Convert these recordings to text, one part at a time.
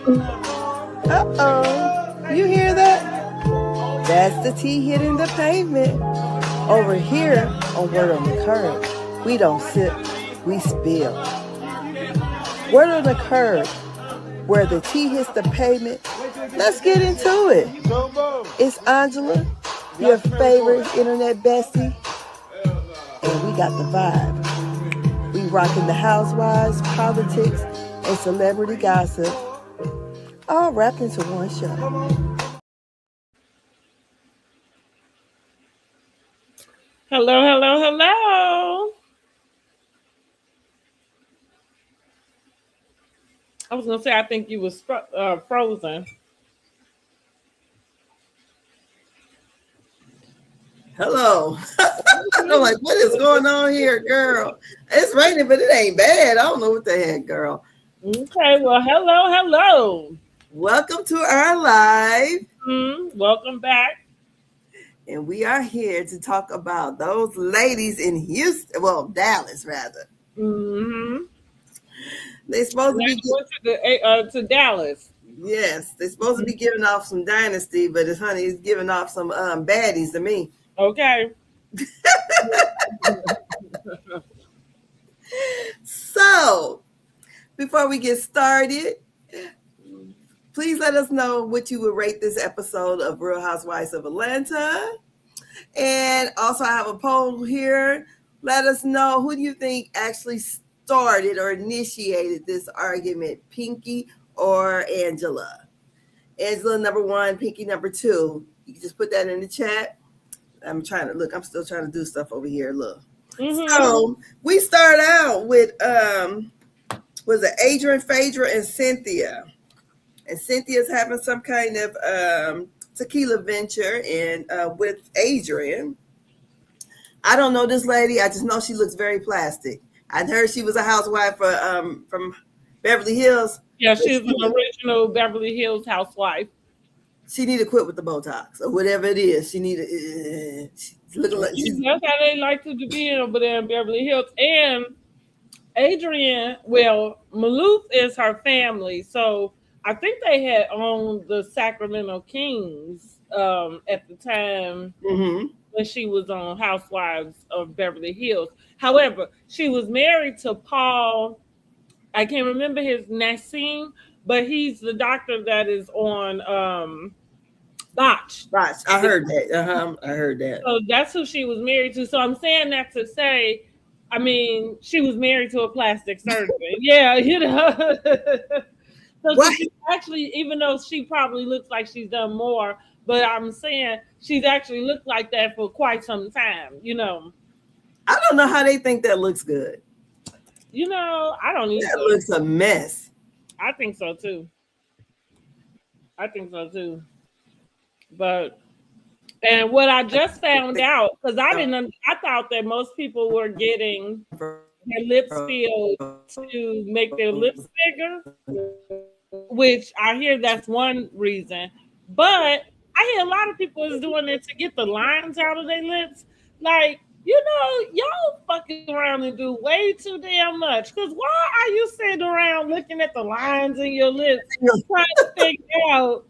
Uh-oh. You hear that? That's the tea hitting the pavement. Over here on Word on the Curb, we don't sip, we spill. Word on the Curb, where the tea hits the pavement. Let's get into it. It's Angela, your favorite internet bestie, and we got the vibe. We rocking the housewives, politics, and celebrity gossip, all wrapped into one show. Hello, hello, hello. I was gonna say I think you was frozen. Hello. I'm like, what is going on here, girl? It's raining, but it ain't bad. I don't know what the heck, girl. Okay, well, hello, hello. Welcome to our live. Welcome back. And we are here to talk about those ladies in Houston, well, Dallas, rather. They're supposed to be to Dallas. Yes, they're supposed to be giving off some Dynasty, but it's giving off some baddies to me. Okay. So, before we get started, please let us know what you would rate this episode of Real Housewives of Atlanta. And also, I have a poll here. Let us know, who do you think actually started or initiated this argument, Pinky or Angela? Angela number 1, Pinky number 2. You can just put that in the chat. I'm still trying to do stuff over here. Look. So we start out with was it Adrian, Phaedra, and Cynthia. And Cynthia's having some kind of tequila venture and with Adrian. I don't know this lady. I just know she looks very plastic. I heard she was a housewife from Beverly Hills. Yeah, she's an original Beverly Hills housewife. She need to quit with the Botox or whatever it is. She need to. Looking like that's how they like to be over there in Beverly Hills. And Adrian, well, Maloof is her family, so I think they had owned the Sacramento Kings at the time when she was on Housewives of Beverly Hills. However, she was married to Paul. I can't remember his Nassim, but he's the doctor that is on Botch. I heard that. I heard that. So that's who she was married to. So I'm saying that to say, I mean, she was married to a plastic surgeon. Yeah, you know. So she actually, even though she probably looks like she's done more, but I'm saying she's actually looked like that for quite some time, you know. I don't know how they think that looks good. You know, I don't either. That looks a mess. I think so too. But, and what I just found out, because I thought that most people were getting their lips filled to make their lips bigger, which I hear that's one reason. But I hear a lot of people is doing it to get the lines out of their lips. Like, you know, y'all fucking around and do way too damn much. Because why are you sitting around looking at the lines in your lips trying to figure out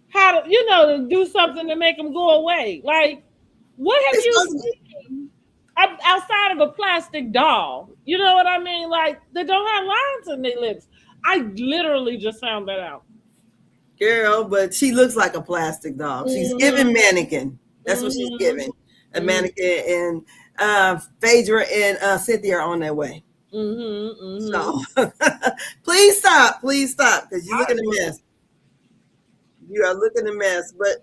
how to, to do something to make them go away? Like, what have you seen outside of a plastic doll? You know what I mean? Like, they don't have lines in their lips. I literally just found that out. Girl, but she looks like a plastic doll. She's giving mannequin. That's what she's giving. A mannequin. And Phaedra and Cynthia are on their way. So please stop, because you're looking a mess. You are looking a mess. But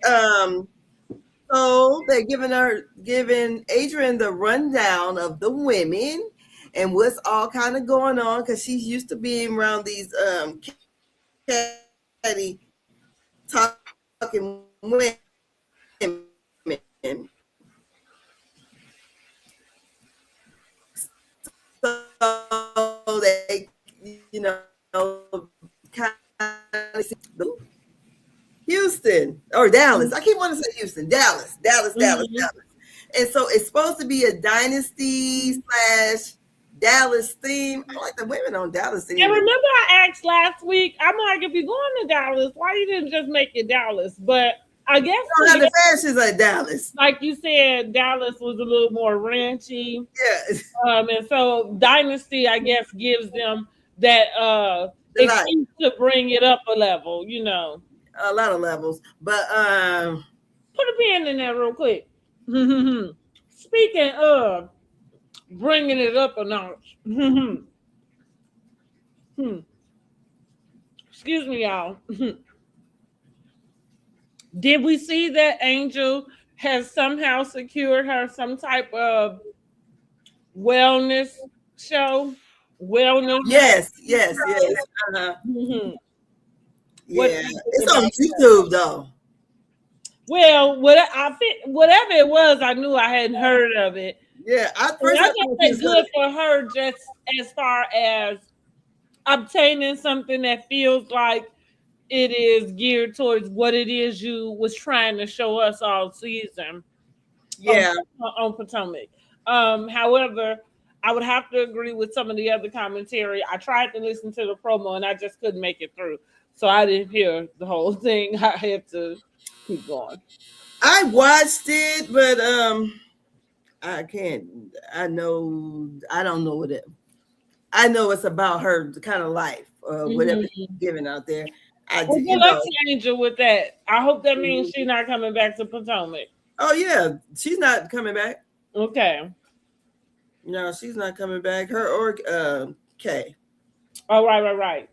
so they're giving Adrian the rundown of the women and what's all kind of going on, because she's used to being around these catty talking women. So they, kind of Houston or Dallas. I keep wanting to say Houston. Dallas. And so it's supposed to be a Dynasty / Dallas theme. I like the women on Dallas theme. And remember I asked last week, I'm like, if you're going to Dallas, why you didn't just make it Dallas? But I guess you don't have the fashions like Dallas. Like you said, Dallas was a little more ranchy. Yeah. And so Dynasty, I guess, gives them that excuse to bring it up a level, you know. A lot of levels. But put a pin in there real quick. Speaking of bringing it up a notch. Excuse me, y'all. Did we see that Angel has somehow secured her some type of wellness show? Wellness? Yes. Uh-huh. Yeah. It's on YouTube though. Well, whatever it was, I knew I hadn't heard of it. Yeah, I think it's good for her just as far as obtaining something that feels like it is geared towards what it is you was trying to show us all season. Yeah. On Potomac. However, I would have to agree with some of the other commentary. I tried to listen to the promo and I just couldn't make it through. So I didn't hear the whole thing. I had to keep going. I watched it, but I can't. I don't know what it. I know it's about her kind of life, whatever she's giving out there. Well, good luck to Angel with that. I hope that means she's not coming back to Potomac. Oh yeah, she's not coming back. Okay. No, she's not coming back. Her or Kay. Oh right.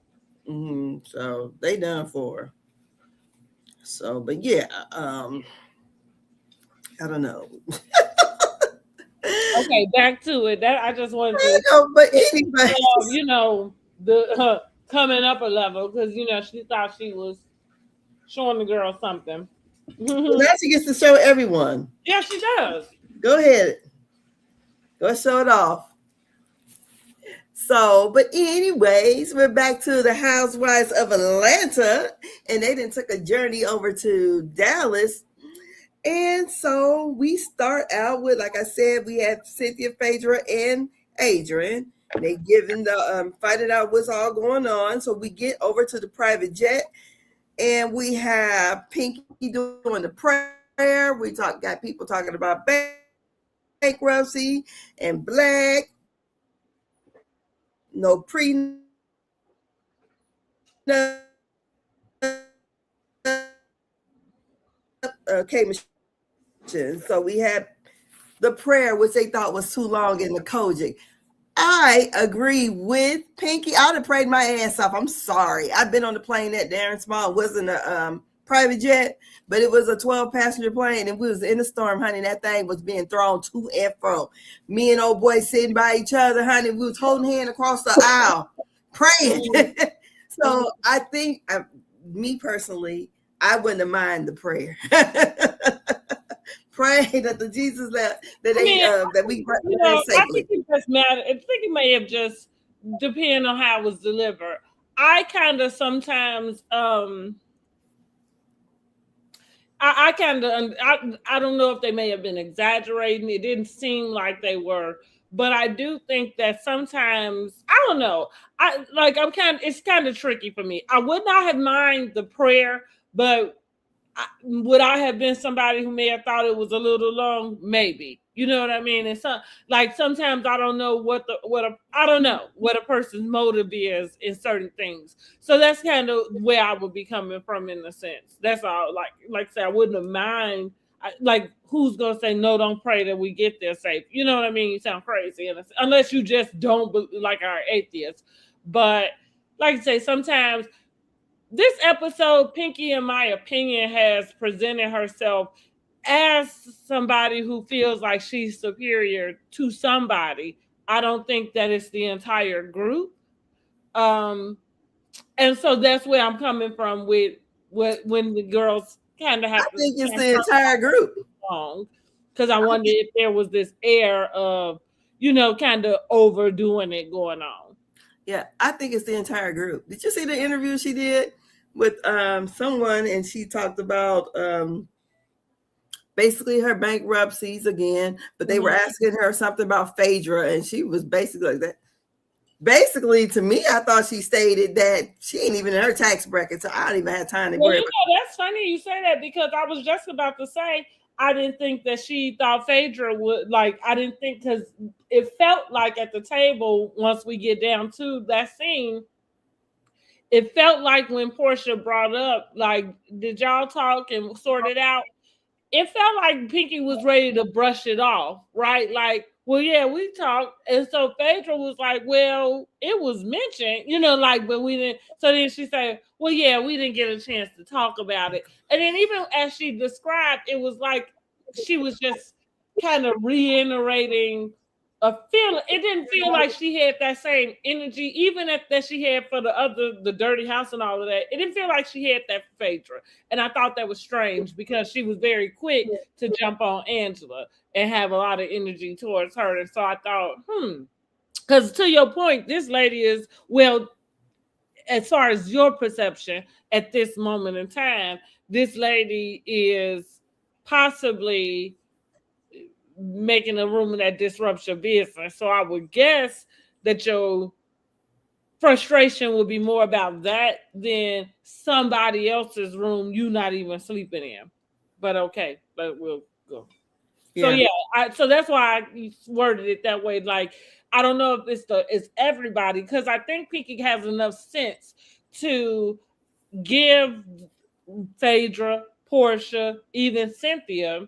So they done for her. So, but yeah, I don't know. Okay, back to it. That I just wanted to. But anyway, you know, the coming up a level because you know she thought she was showing the girl something. Well, now she gets to show everyone. Yeah, she does. Go ahead, go show it off. So, but anyways, we're back to the Housewives of Atlanta, and they then took a journey over to Dallas. And so we start out with, like I said, we have Cynthia, Phaedra, and Adrian. They giving the fighting out what's all going on. So we get over to the private jet, and we have Pinky doing the prayer. We got people talking about bankruptcy and Black. No prenup. So we had the prayer, which they thought was too long in the Kojic. I agree with Pinky. I'd have prayed my ass off. I'm sorry. I've been on the plane that Darren Small wasn't a private jet, but it was a 12-passenger plane, and we was in the storm, honey. That thing was being thrown to and fro. Me and old boy sitting by each other, honey. We was holding hands across the aisle, praying. So I think, me personally, I wouldn't have mind the prayer. Pray that the Jesus that we I think it just matter. I think it may have just depended on how it was delivered. I kind of sometimes I don't know if they may have been exaggerating. It didn't seem like they were, but I do think that sometimes I don't know. It's kind of tricky for me. I would not have mind the prayer, but would I have been somebody who may have thought it was a little long? Maybe. You know what I mean? And sometimes I don't know what a person's motive is in certain things. So that's kind of where I would be coming from in a sense. That's all. Like I said, I wouldn't have mind. Who's gonna say no? Don't pray that we get there safe. You know what I mean? You sound crazy, unless you just don't like our atheists. But like I say, sometimes. This episode, Pinky, in my opinion, has presented herself as somebody who feels like she's superior to somebody. I don't think that it's the entire group. And so that's where I'm coming from with when the girls kind of have I think it's the entire group. Because I wonder if there was this air of, kind of overdoing it going on. Yeah, I think it's the entire group. Did you see the interview she did with someone, and she talked about basically her bankruptcies again, but they were asking her something about Phaedra, and she was basically like that. Basically, to me, I thought she stated that she ain't even in her tax bracket, so I don't even have time to worry about. That's funny you say that, because I was just about to say I didn't think that she thought Phaedra would, like, I didn't think, because it felt like at the table, once we get down to that scene, it felt like when Portia brought up, like, did y'all talk and sort it out? It felt like Pinky was ready to brush it off, right? Like, well, yeah, we talked. And so Phaedra was like, well, it was mentioned, like, but we didn't. So then she said, well, yeah, we didn't get a chance to talk about it. And then even as she described, it was like she was just kind of reiterating a feeling. It didn't feel like she had that same energy, even that she had for the dirty house and all of that. It didn't feel like she had that for Phaedra. And I thought that was strange, because she was very quick to jump on Angela and have a lot of energy towards her. And so I thought, because to your point, this lady is, well, as far as your perception at this moment in time, this lady is possibly making a rumor that disrupts your business. So I would guess that your frustration would be more about that than somebody else's room you not even sleeping in. But okay, but we'll go. Yeah. So that's why I worded it that way. Like, I don't know if it's everybody, because I think Pinky has enough sense to give Phaedra, Portia, even Cynthia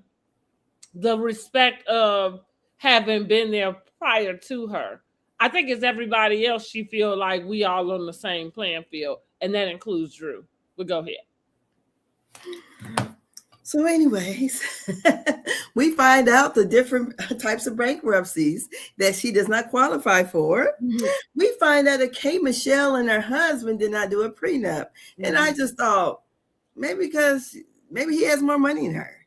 the respect of having been there prior to her. I think it's everybody else she feel like we all on the same playing field, and that includes Drew. But go ahead. So anyways, we find out the different types of bankruptcies that she does not qualify for. Mm-hmm. We find out that K. Michelle and her husband did not do a prenup. Mm-hmm. And I just thought, maybe he has more money than her.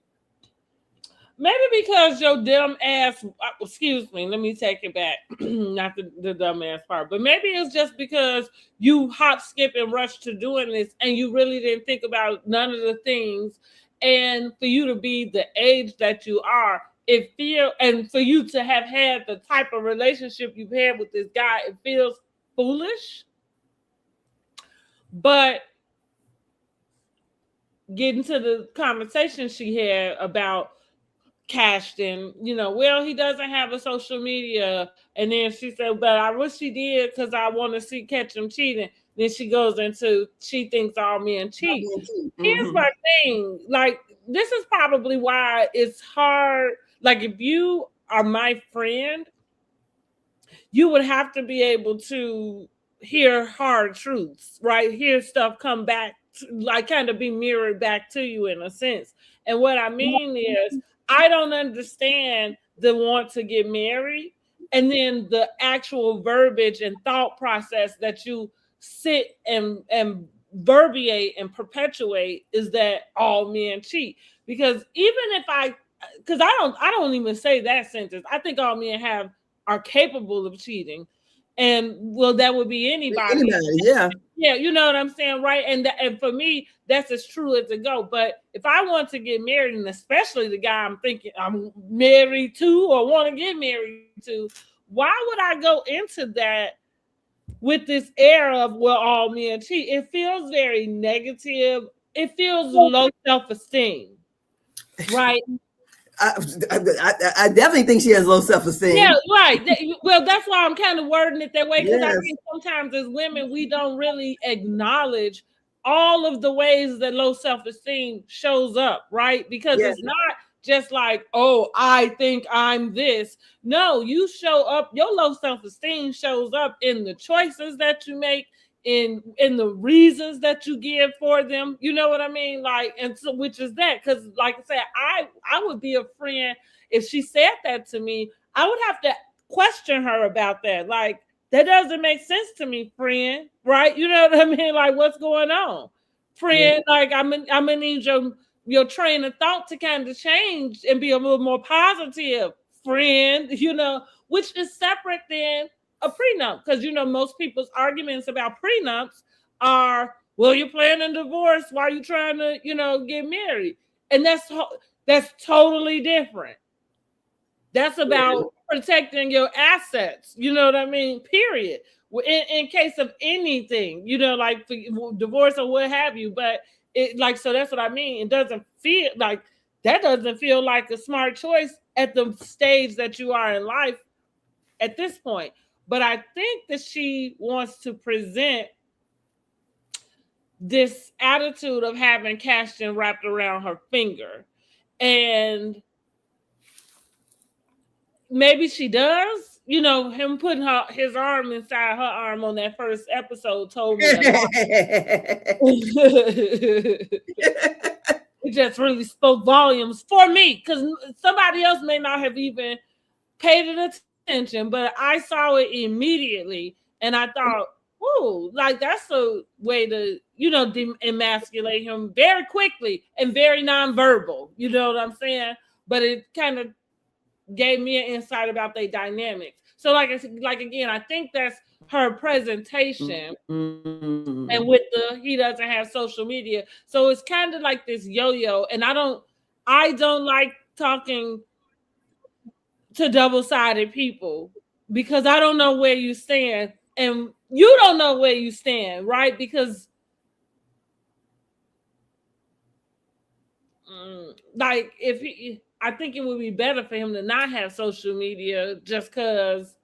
Maybe because your dumb ass, excuse me, let me take it back. Not the dumb ass part, but maybe it's just because you hop, skip, and rush to doing this, and you really didn't think about none of the things. And for you to be the age that you are, and for you to have had the type of relationship you've had with this guy, it feels foolish. But getting to the conversation she had about Cashton, well, he doesn't have a social media. And then she said, but I wish he did, because I want to catch him cheating. Then she goes into, she thinks all men cheat. Mm-hmm. Here's my thing. Like, this is probably why it's hard. Like, if you are my friend, you would have to be able to hear hard truths, right? Hear stuff come back, like kind of be mirrored back to you in a sense. And what I mean is, I don't understand the want to get married and then the actual verbiage and thought process that you sit and verbiate and perpetuate is that all men cheat. Because even if I don't even say that sentence. I think all men are capable of cheating. And well, that would be anybody. Yeah. Yeah, you know what I'm saying, right? And for me, that's as true as it go. But if I want to get married, and especially the guy I'm thinking I'm married to or want to get married to, why would I go into that with this air of, well, all men cheat? It feels very negative. It feels low self-esteem, right? I definitely think she has low self-esteem. Yeah, right. Well, that's why I'm kind of wording it that way, because I think sometimes as women, we don't really acknowledge all of the ways that low self-esteem shows up, right? Because it's not just like, oh, I think I'm this. No, you show up, your low self-esteem shows up in the choices that you make, in the reasons that you give for them. You know what I mean? Like, and so, which is that, because like I said, I would be a friend if she said that to me. I would have to question her about that. Like, that doesn't make sense to me, friend. Right? You know what I mean? Like, what's going on, friend? Yeah. Like, I'm gonna need your train of thought to kind of change and be a little more positive, friend. Which is separate than a prenup, because most people's arguments about prenups are, well, you're planning a divorce while you're trying to get married, and That's totally different. That's about protecting your assets. You know what I mean? Period. In case of anything, you know, like divorce or what have you. But it like, so that's what I mean. It doesn't feel like that doesn't feel like a smart choice at the stage that you are in life at this point. But I think that she wants to present this attitude of having Cashton wrapped around her finger. And maybe she does. You know, him putting his arm inside her arm on that first episode told me a lot. It just really spoke volumes for me, because somebody else may not have even paid it attention, but I saw it immediately and I thought, ooh, like that's a way to, you know, emasculate him very quickly and very nonverbal. You know what I'm saying? But it kind of gave me an insight about their dynamics. So like again, I think that's her presentation. And with he doesn't have social media. So it's kind of like this yo-yo. And I don't like talking to double-sided people because I don't know where you stand and you don't know where you stand, right? Because like I think it would be better for him to not have social media just because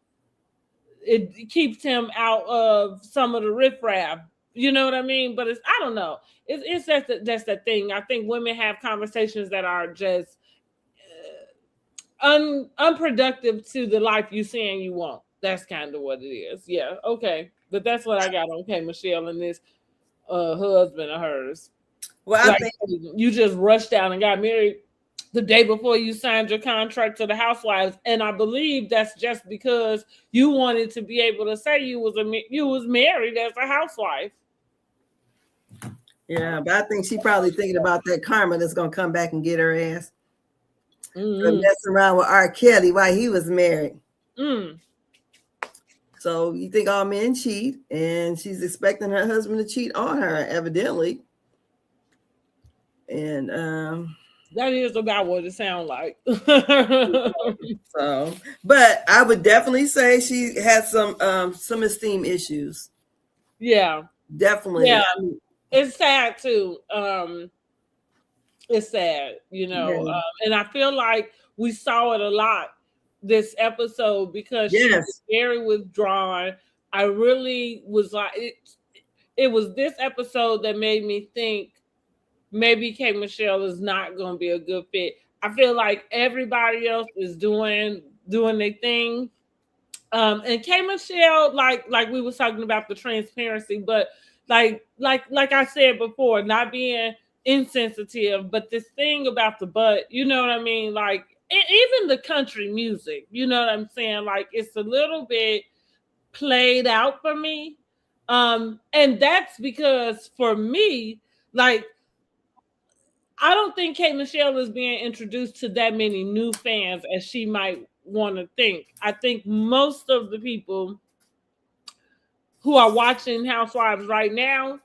it keeps him out of some of the riffraff. You know what I mean? But I don't know. It's that's the thing. I think women have conversations that are just unproductive to the life you saying you want. That's kind of what it is. Yeah, okay. But that's what I got on K. Michelle and this husband of hers. Well, like, I think you just rushed out and got married the day before you signed your contract to the housewives, and I believe that's just because you wanted to be able to say you was married as a housewife. Yeah, but I think she probably thinking about that karma that's gonna come back and get her ass. For messing around with R. Kelly while he was married. So you think all men cheat, and she's expecting her husband to cheat on her, evidently. And that is about what it sounds like. So, but I would definitely say she has some esteem issues. Yeah, definitely. Yeah, it's sad too. It's sad, you know, and I feel like we saw it a lot this episode because she was very withdrawn. I really was like, it was this episode that made me think maybe K. Michelle is not going to be a good fit. I feel like everybody else is doing their thing. And K. Michelle, like we was talking about the transparency, but like I said before, not being insensitive, but this thing about the butt, you know what I mean? Like even the country music, you know what I'm saying? Like it's a little bit played out for me. And that's because for me, like I don't think K. Michelle is being introduced to that many new fans as she might want to think. I think most of the people who are watching Housewives right now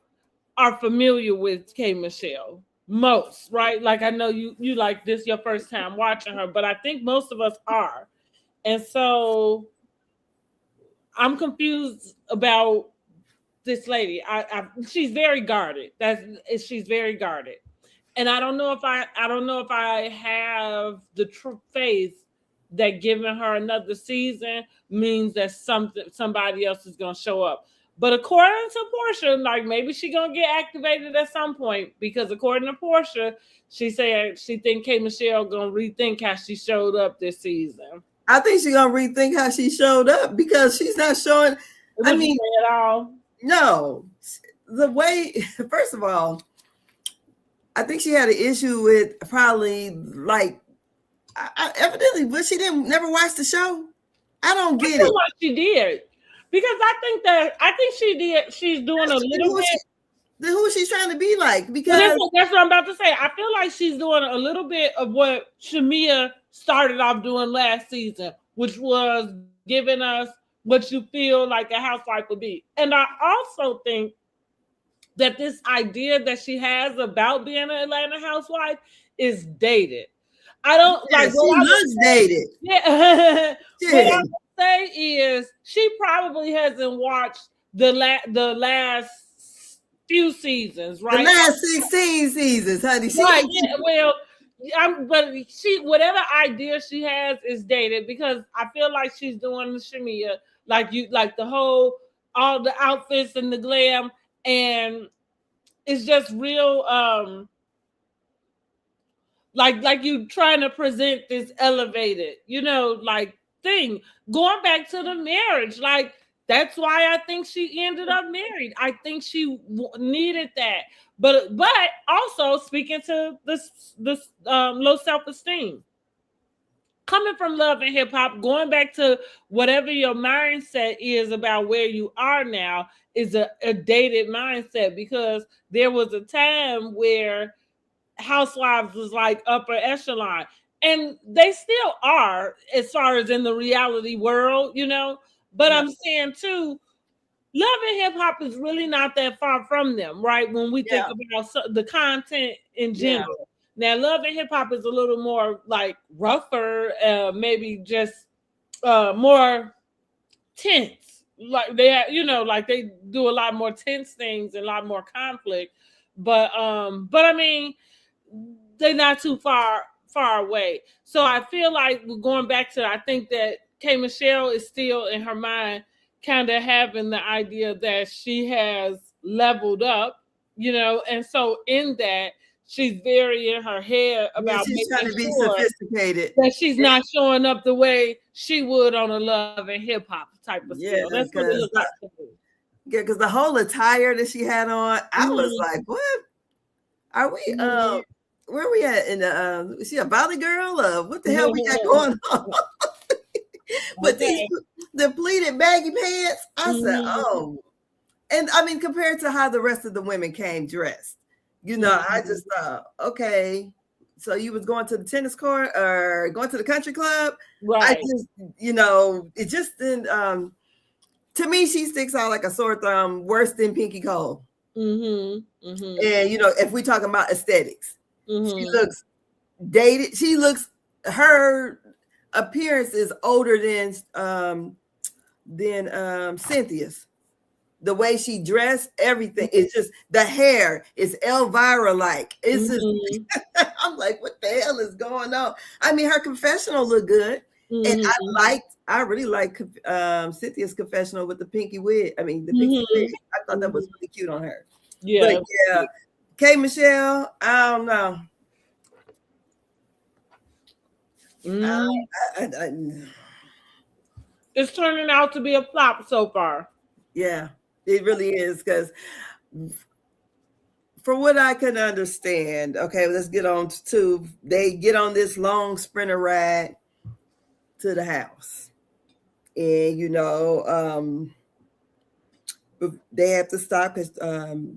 are familiar with K. Michelle. Most, right? Like I know you like this your first time watching her, but I think most of us are. And so I'm confused about this lady. She's very guarded. She's very guarded. And I don't know if I have the true faith that giving her another season means that somebody else is gonna show up. But according to Portia, like maybe she's gonna get activated at some point because according to Portia, she said she think K. Michelle gonna rethink how she showed up this season. I think she's gonna rethink how she showed up because she's not showing. I mean, at all. No, the way. First of all, I think she had an issue with probably like evidently, but she never watched the show. I don't get it. What she did because I think she did. She's doing a little bit. Who she's trying to be like? Because that's what I'm about to say. I feel like she's doing a little bit of what Shamea started off doing last season, which was giving us what you feel like a housewife would be. And I also think that this idea that she has about being an Atlanta housewife is dated I don't like. She looks dated. Yeah. What I would say is she probably hasn't watched the last few seasons, right? The last 16 seasons, honey. Right. Yeah, well, but she, whatever idea she has is dated, because I feel like she's doing the Shamea, like the whole, all the outfits and the glam, and it's just real, like you trying to present this elevated, like thing. Going back to the marriage, like that's why I think she ended up married. I think she needed that, but also speaking to this low self-esteem. Coming from love and hip hop, going back to whatever your mindset is about where you are now is a dated mindset, because there was a time where Housewives was like upper echelon, and they still are as far as in the reality world, but I'm saying too, love and hip hop is really not that far from them, right? When we think about the content in general. Now, love and hip hop is a little more like rougher, maybe just more tense. Like they, like they do a lot more tense things and a lot more conflict. But I mean, they're not too far away. So I feel like we're going back to, I think that K. Michelle is still in her mind kind of having the idea that she has leveled up, and so in that she's very in her head about she's trying to be sophisticated, that she's not showing up the way she would on a love and hip hop type of scale. That's what it looks like to me. Yeah, because the whole attire that she had on, I was like, what? Are we where are we at in the is she a Valley girl, or what the hell we got going on? But these depleted baggy pants, I said, oh. And I mean, compared to how the rest of the women came dressed, I just thought, okay, so you was going to the tennis court or going to the country club, right? I just, it just didn't. To me, she sticks out like a sore thumb, worse than Pinky Cole. And if we talking about aesthetics, she looks dated. She looks, her appearance is older than Cynthia's. The way she dressed, everything. It's just the hair is Elvira like. It's just, I'm like, what the hell is going on? I mean, her confessional looked good, and I really like Cynthia's confessional with the pinky wig. I mean, the pinky wig. I thought that was really cute on her. Yeah, but yeah. K. Michelle, I don't know. It's turning out to be a flop so far. Yeah, it really is, because from what I can understand, okay, let's get on to, they get on this long sprinter ride to the house, and they have to stop because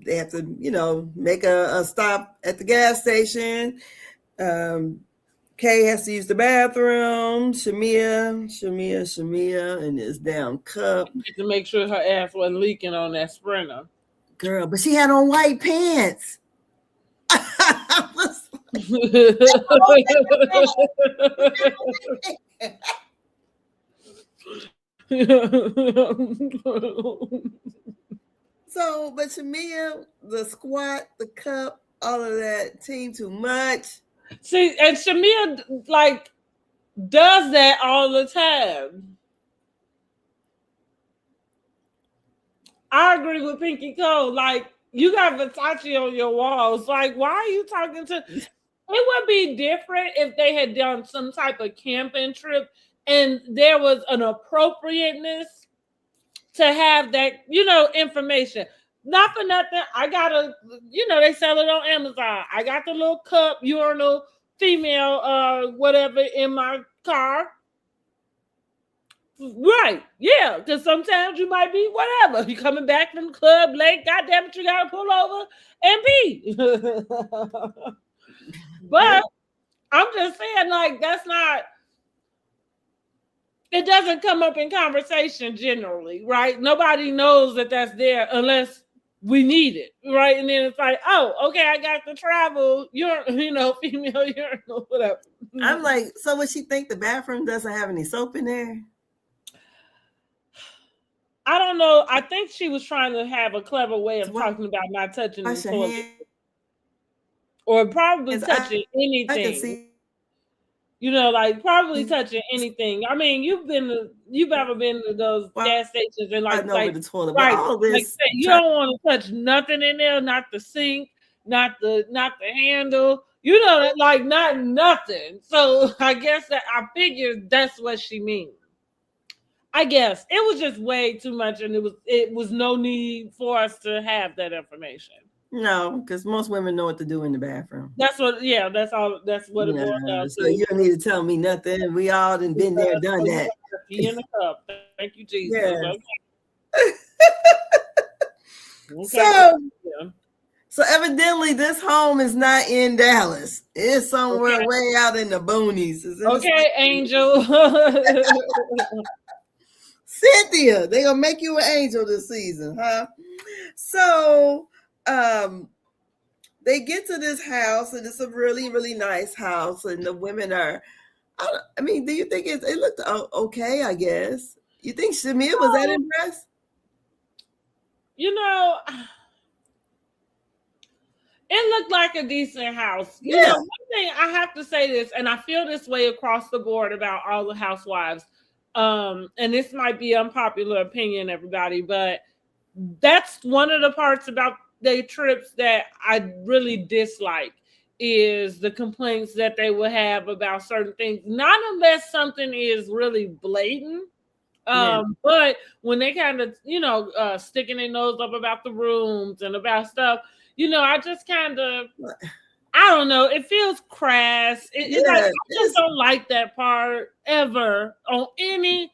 they have to, make a stop at the gas station. Kay has to use the bathroom. Shamea, and this damn cup. To make sure her ass wasn't leaking on that sprinter. Girl, but she had on white pants. So, but Shamea, the squat, the cup, all of that seemed too much. See, and Shamea like does that all the time. I agree with Pinky Cole. Like, you got Versace on your walls. Like, why are you talking to? It would be different if they had done some type of camping trip and there was an appropriateness to have that, information. Not for nothing. I got they sell it on Amazon. I got the little cup, urinal, female, whatever in my car. Right. Yeah. Because sometimes you might be whatever. You coming back from the club late. God damn it, you got to pull over and pee. But I'm just saying, like, that's not, it doesn't come up in conversation generally, right? Nobody knows that that's there unless we need it, right? And then it's like, oh, okay, I got to travel. You're, female urinal, whatever. I'm like, so would she think the bathroom doesn't have any soap in there? I don't know. I think she was trying to have a clever way of talking about not touching the toilet, or probably touching anything. I can see. Like probably touching anything. I mean, you've ever been to those gas stations and like the toilet, right? All this, like say, you don't want to touch nothing in there, not the sink, not the handle. Like not nothing. So I guess that I figured that's what she means. I guess it was just way too much, and it was no need for us to have that information. No, because most women know what to do in the bathroom. That's what. Yeah, that's all. That's what it boils down to. So you don't need to tell me nothing. We all done been there, done that. In the cup. Thank you, Jesus. Yes. Okay. So evidently this home is not in Dallas. It's somewhere way out in the boonies. Okay, Angel. Cynthia, they gonna make you an angel this season, huh? So they get to this house, and it's a really, really nice house, and the women are, I mean, do you think it looked okay, I guess? You think Shamea was that impressed? It looked like a decent house. Yeah. One thing I have to say this, and I feel this way across the board about all the housewives, and this might be unpopular opinion, everybody, but that's one of the parts about their trips that I really dislike, is the complaints that they will have about certain things, not unless something is really blatant. But when they kind of, sticking their nose up about the rooms and about stuff, I just kind of, I don't know, it feels crass. I just don't like that part ever on any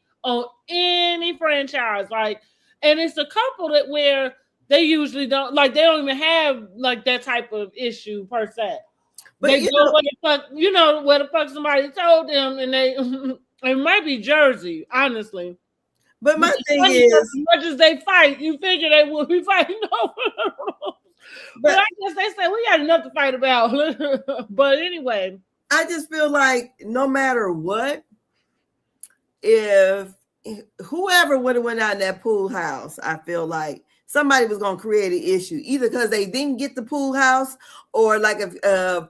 franchise. Like, and it's a couple that where they usually don't, like, they don't even have like that type of issue per se. But they go where the fuck somebody told them, and they it might be Jersey, honestly. But my thing is, as much as they fight, you figure they will be fighting over the rules. But I guess they say we got enough to fight about. But anyway, I just feel like no matter what, if whoever would have went out in that pool house, I feel like somebody was going to create an issue, either because they didn't get the pool house, or like if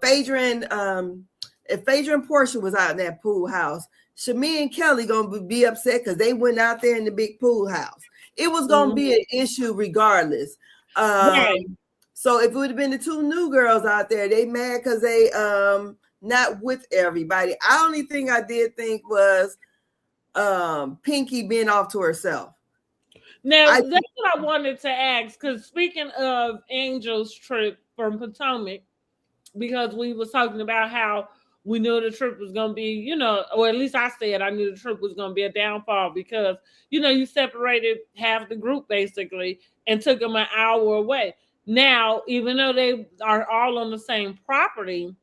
Phaedra and Portia was out in that pool house, Shamea and Kellie gonna be upset because they went out there in the big pool house. It was gonna be an issue regardless. So if it would have been the two new girls out there, they mad because they not with everybody. The only thing I did think was Pinky being off to herself. Now that's what I wanted to ask, because speaking of Angel's trip from Potomac, because we was talking about how we knew the trip was going to be, or at least I said I knew the trip was going to be a downfall because, you separated half the group basically and took them an hour away. Now, even though they are all on the same property,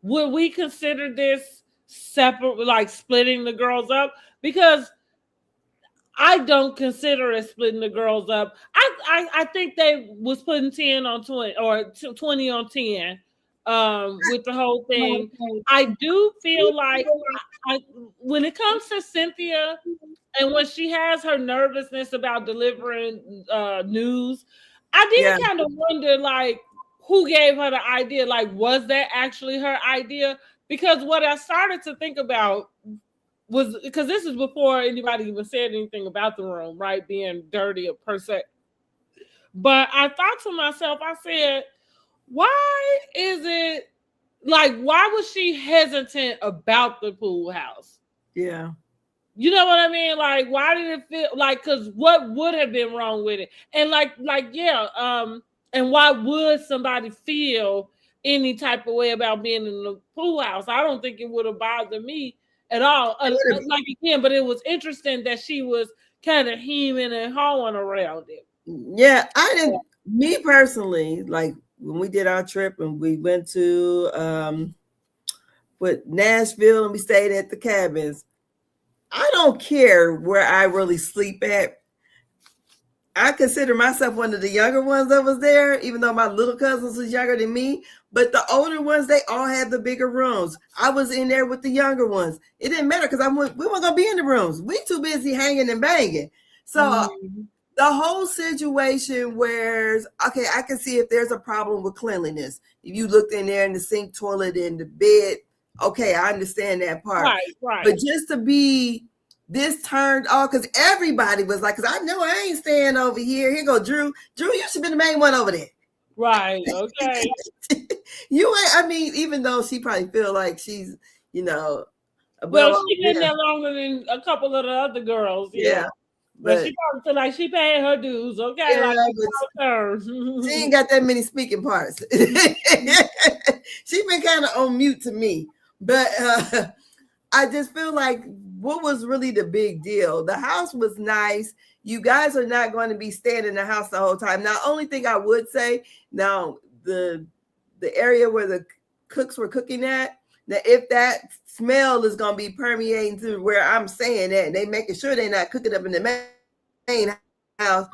would we consider this separate, like splitting the girls up? Because I don't consider it splitting the girls up. I think they was putting 10 on 20 or 20 on 10. With the whole thing, I do feel like when it comes to Cynthia, and when she has her nervousness about delivering news, I did kind of wonder, like, who gave her the idea? Like, was that actually her idea? Because what I started to think about was, because this is before anybody even said anything about the room, right, being dirty per se. But I thought to myself, I said, why is it like, why was she hesitant about the pool house? Yeah. You know what I mean? Like, why did it feel like, because what would have been wrong with it? And and why would somebody feel any type of way about being in the pool house? I don't think it would have bothered me at all. But it was interesting that she was kind of hemming and hawing around it. Yeah, I didn't, me personally, like, when we did our trip and we went to Nashville and we stayed at the cabins, I don't care where I really sleep at. I consider myself one of the younger ones that was there, even though my little cousins was younger than me. But the older ones, they all had the bigger rooms. I was in there with the younger ones. It didn't matter because we weren't gonna be in the rooms. We too busy hanging and banging. So the whole situation where, okay, I can see if there's a problem with cleanliness. If you looked in there in the sink, toilet, and the bed, okay, I understand that part. Right. But just to be this turned off, because everybody was like, because I know I ain't staying over here. Here go Drew. Drew, you should be the main one over there. Right, okay. You ain't, I mean, even though she probably feel like she's, you know. Well, she's been there longer than a couple of the other girls. Yeah. But she probably feel like she paid her dues, okay? Yeah, like she ain't got that many speaking parts. She been kind of on mute to me. But I just feel like, what was really the big deal? The house was nice. You guys are not going to be staying in the house the whole time. Now, only thing I would say, now the area where the cooks were cooking at, that if that smell is going to be permeating through where I'm saying that, and they making sure they're not cooking up in the main house.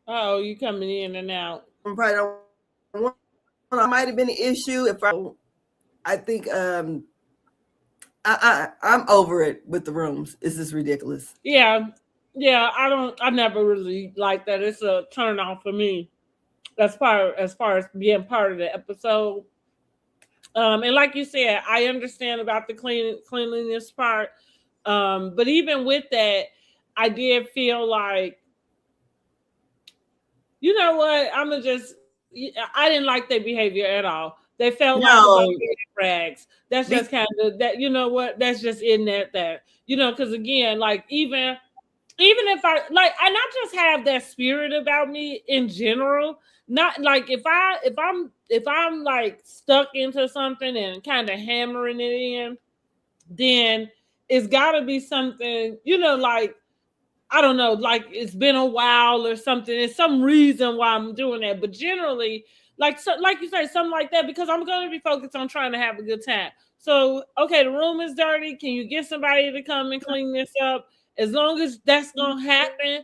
Oh, you coming in and out. I might have been an issue if I think I'm over it with the rooms. It's just ridiculous. Yeah, I never really like that. It's a turn off for me as far as being part of the episode. And like you said, I understand about the cleanliness part. But even with that, I did feel like, you know what? I didn't like their behavior at all. They felt like DRAGS. That's just kind of that, you know what? That's just in that, you know, because again, like even if I like, and I just have that spirit about me in general. Not like if I'm like stuck into something and kind of hammering it in, then it's got to be something, you know, like, I don't know, like it's been a while or something. There's some reason why I'm doing that. But generally, like you say, something like that, because I'm going to be focused on trying to have a good time. So, okay, the room is dirty. Can you get somebody to come and clean this up? As long as that's going to happen,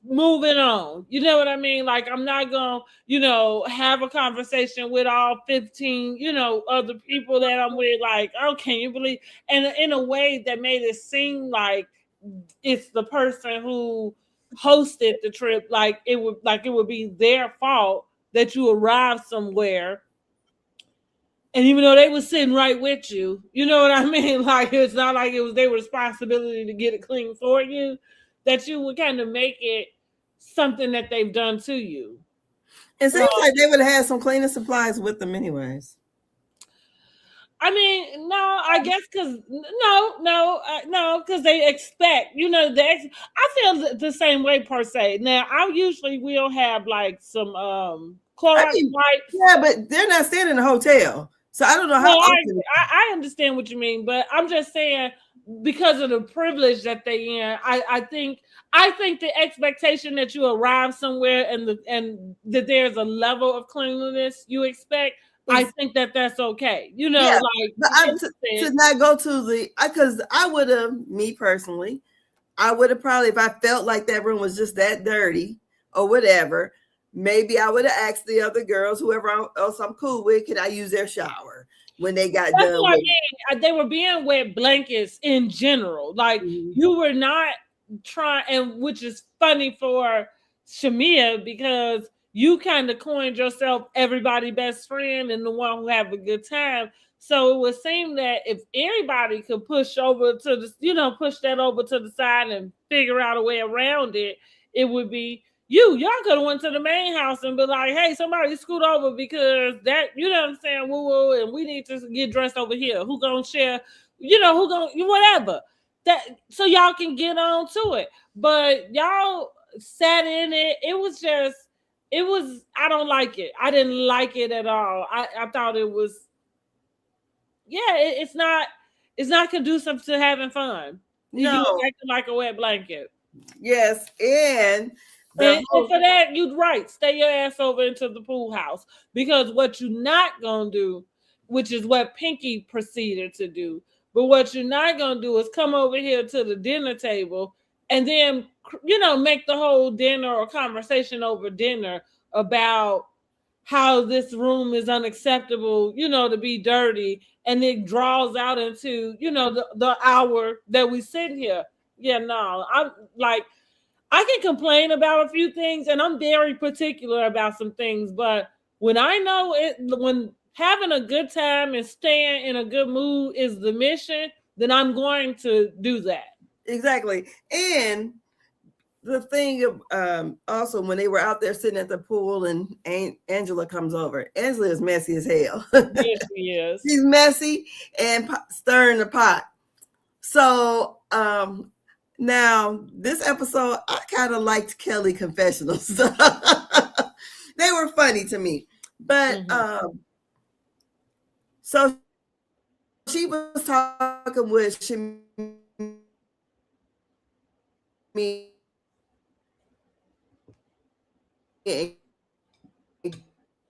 moving on. You know what I mean? Like, I'm not going to, you know, have a conversation with all 15, you know, other people that I'm with. Like, oh, can you believe? And in a way that made it seem like it's the person who hosted the trip, like it would be their fault that you arrived somewhere, and even though they were sitting right with you, you know what I mean? Like, it's not like it was their responsibility to get it clean for you, that you would kind of make it something that they've done to you. It seems like they would have had some cleaning supplies with them anyways. I mean, no, I guess because because they expect, you know, I feel the same way per se. Now, I usually will have like some Clorox wipes. Yeah, but they're not staying in a hotel, so I don't know how. I understand what you mean, but I'm just saying, because of the privilege that they in, I think the expectation that you arrive somewhere and that there's a level of cleanliness you expect. I think that's okay. You know, yeah, like, but to not go to because I would have, me personally, I would have probably, if I felt like that room was just that dirty or whatever, maybe I would have asked the other girls, whoever else I'm cool with, can I use their shower when they got done? What I mean. They were being wet blankets in general. Like, you were not trying, and which is funny for Shamea, because you kind of coined yourself everybody's best friend and the one who have a good time. So it would seem that if everybody could push over to the, you know, push that over to the side and figure out a way around it, it would be you. Y'all could have went to the main house and be like, hey, somebody scoot over because that, you know what I'm saying, woo, and we need to get dressed over here. Who gonna share, you know, who gonna, whatever. That, so y'all can get on to it. But y'all sat in it. I don't like it. I didn't like it at all. I thought it was, it's not conducive to having fun. No. You acting like a wet blanket. Yes, and And for that, you're right. Stay your ass over into the pool house. Because what you're not going to do, which is what Pinky proceeded to do, but what you're not going to do is come over here to the dinner table and then, make the whole dinner or conversation over dinner about how this room is unacceptable, to be dirty. And it draws out into, the hour that we sit here. Yeah, no, I'm like, I can complain about a few things, and I'm very particular about some things. But when I know it, when having a good time and staying in a good mood is the mission, then I'm going to do that. Exactly. And the thing of also when they were out there sitting at the pool and Angela comes over, Angela is messy as hell. Yes, she is. She's messy and stirring the pot. So now this episode, I kind of liked Kellie confessionals. They were funny to me. But so she was talking with Shamea and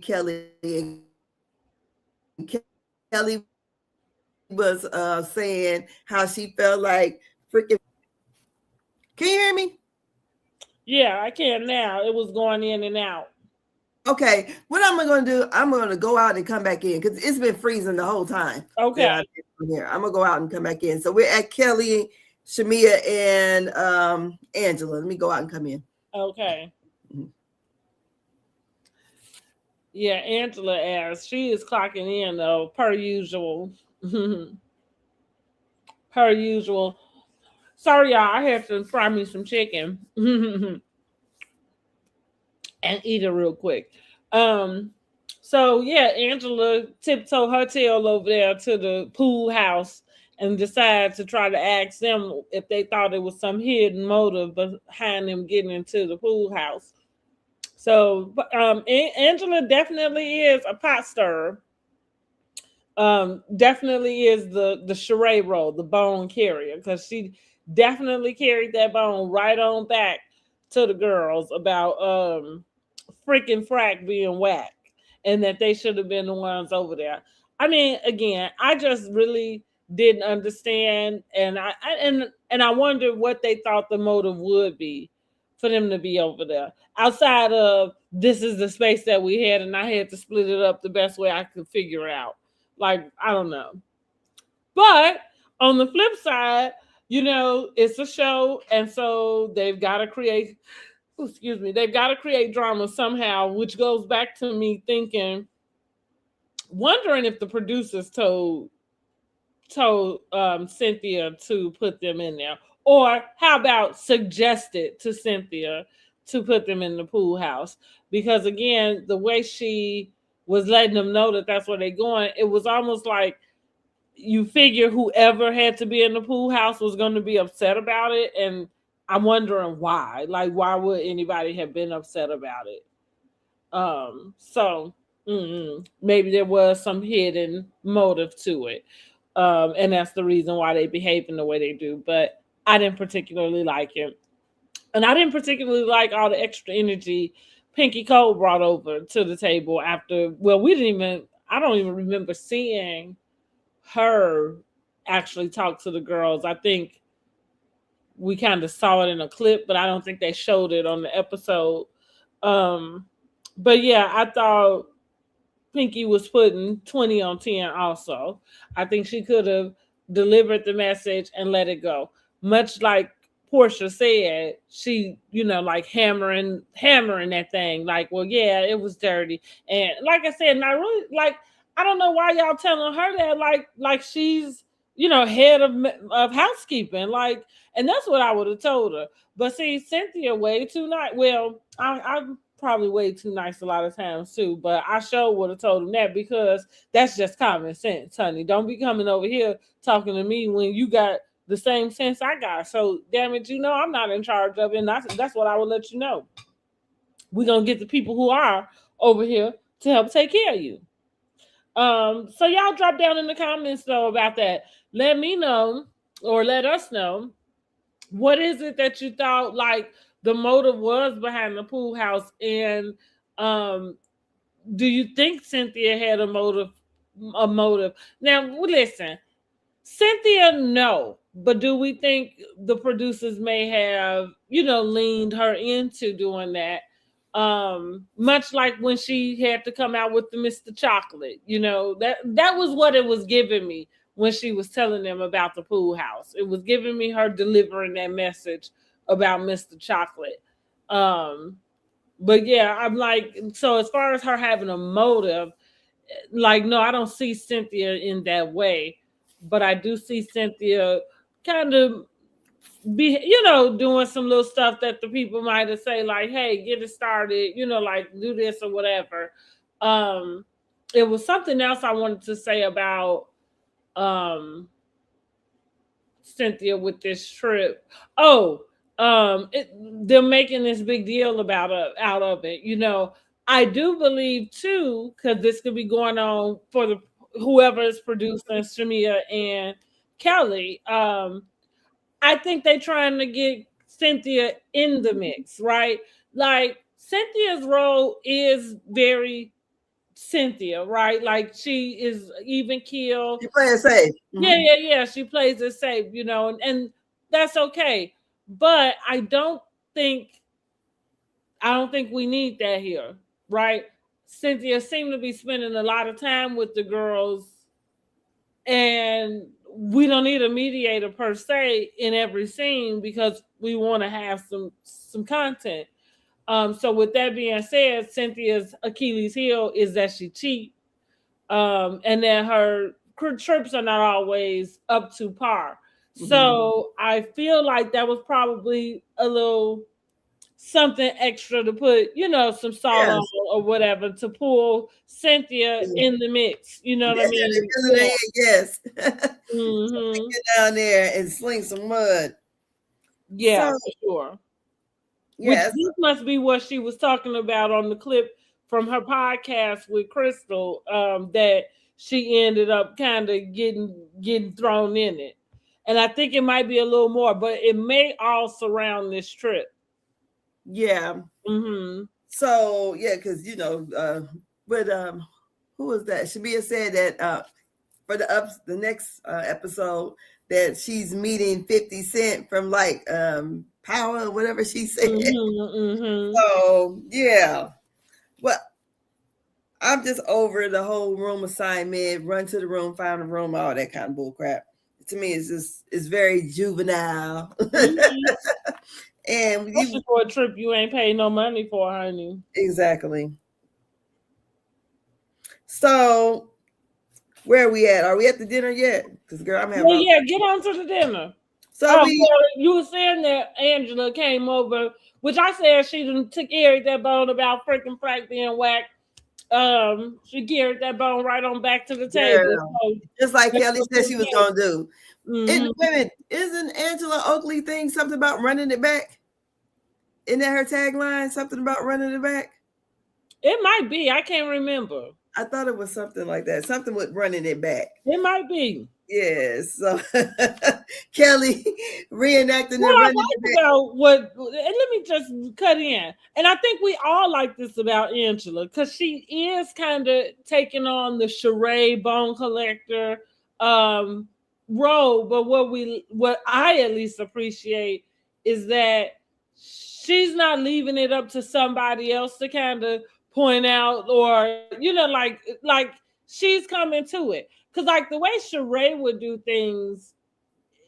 Kellie. And Kellie was saying how she felt like freaking. Can you hear me? Yeah, I can now. It was going in and out. Okay, what am I going to do? I'm going to go out and come back in because it's been freezing the whole time. Okay. I'm going to go out and come back in. So we're at Kellie, Shamea, and Angela. Let me go out and come in. Okay. Yeah, Angela asked. She is clocking in, though, per usual. Per usual. Sorry, y'all. I have to fry me some chicken and eat it real quick. So, yeah, Angela tiptoed her tail over there to the pool house and decided to try to ask them if they thought it was some hidden motive behind them getting into the pool house. So Angela definitely is a pot stirrer. Definitely is the charade role, the bone carrier, because she definitely carried that bone right on back to the girls about freaking Frack being whack and that they should have been the ones over there. I mean, again, I just really didn't understand, and I wondered what they thought the motive would be for them to be over there. Outside of this is the space that we had, and I had to split it up the best way I could figure out. Like, I don't know. But on the flip side, it's a show, and so they've got to create, they've got to create drama somehow, which goes back to me wondering if the producers told Cynthia to put them in there. Or how about suggested to Cynthia to put them in the pool house? Because again, the way she was letting them know that that's where they're going, it was almost like you figure whoever had to be in the pool house was going to be upset about it. And I'm wondering why. Like, why would anybody have been upset about it? So maybe there was some hidden motive to it. And that's the reason why they behave in the way they do. But I didn't particularly like it. And I didn't particularly like all the extra energy Pinky Cole brought over to the table after, I don't even remember seeing her actually talk to the girls. I think we kind of saw it in a clip, but I don't think they showed it on the episode. But yeah, I thought Pinky was putting 20 on 10 also. I think she could have delivered the message and let it go. Much like Portia said, she, like hammering that thing. Like, well, yeah, it was dirty. And like I said, not really, like, I don't know why y'all telling her that, like she's, head of housekeeping. Like, and that's what I would have told her. But see, Cynthia way too nice. Well, I'm probably way too nice a lot of times too, but I sure would have told him that because that's just common sense, honey. Don't be coming over here talking to me when you got the same sense I got. So damn it, I'm not in charge of it, and that's what I would let you know. We're gonna get the people who are over here to help take care of you. So y'all drop down in the comments though about that. Let me know or let us know, what is it that you thought, like, the motive was behind the pool house, and do you think Cynthia had a motive? Now, listen, Cynthia, no. But do we think the producers may have, leaned her into doing that? Much like when she had to come out with the Mr. Chocolate, that was what it was giving me when she was telling them about the pool house. It was giving me her delivering that message about Mr. Chocolate. But yeah, I'm like, so as far as her having a motive, like, no, I don't see Cynthia in that way, but I do see Cynthia kind of be, doing some little stuff that the people might have say, like, hey, get it started, like do this or whatever. It was something else I wanted to say about Cynthia with this trip. Oh, they're making this big deal out of it. I do believe too, because this could be going on for the whoever is producing Shamea and Kellie. I think they're trying to get Cynthia in the mix, right? Like Cynthia's role is very Cynthia, right? Like she is even keel. You play it safe. Yeah. She plays it safe, and that's okay. But I don't think we need that here, right? Cynthia seemed to be spending a lot of time with the girls, and we don't need a mediator per se in every scene because we want to have some content. So with that being said, Cynthia's Achilles heel is that she cheats, and that her trips are not always up to par. So I feel like that was probably a little something extra to put, some salt on or whatever to pull Cynthia in the mix. You know what I mean? Yes. Mm-hmm. Get down there and sling some mud. Yeah, for sure. Yes. Which this must be what she was talking about on the clip from her podcast with Crystal, that she ended up kind of getting thrown in it. And I think it might be a little more, but it may all surround this trip. Yeah. Mm-hmm. So yeah, because but who was that? Shamea said that for the next episode that she's meeting 50 Cent from like Power or whatever she said. So yeah, well, I'm just over the whole room assignment, run to the room, find a room, all that kind of bull crap. To me, it's very juvenile. And especially for a trip you ain't paying no money for, honey. Exactly. So where are we at? Are we at the dinner yet? Because girl, I'm having. Yeah, get on to the dinner. So you were saying that Angela came over, which I said she done carried that bone about freaking Frank being whacked. She carried that bone right on back to the table. So, just like Kelly said she was gonna do. And women, isn't Angela Oakley thing something about running it back? Isn't that her tagline? Something about running it back? It might be. I can't remember. I thought it was something like that. Something with running it back. It might be. Yes. So Kelly reenacting what I like about and let me just cut in. And I think we all like this about Angela because she is kind of taking on the Chileeeee bone collector role. But what I at least appreciate is that she's not leaving it up to somebody else to kind of point out or like she's coming to it. Because like the way Chileeeee would do things,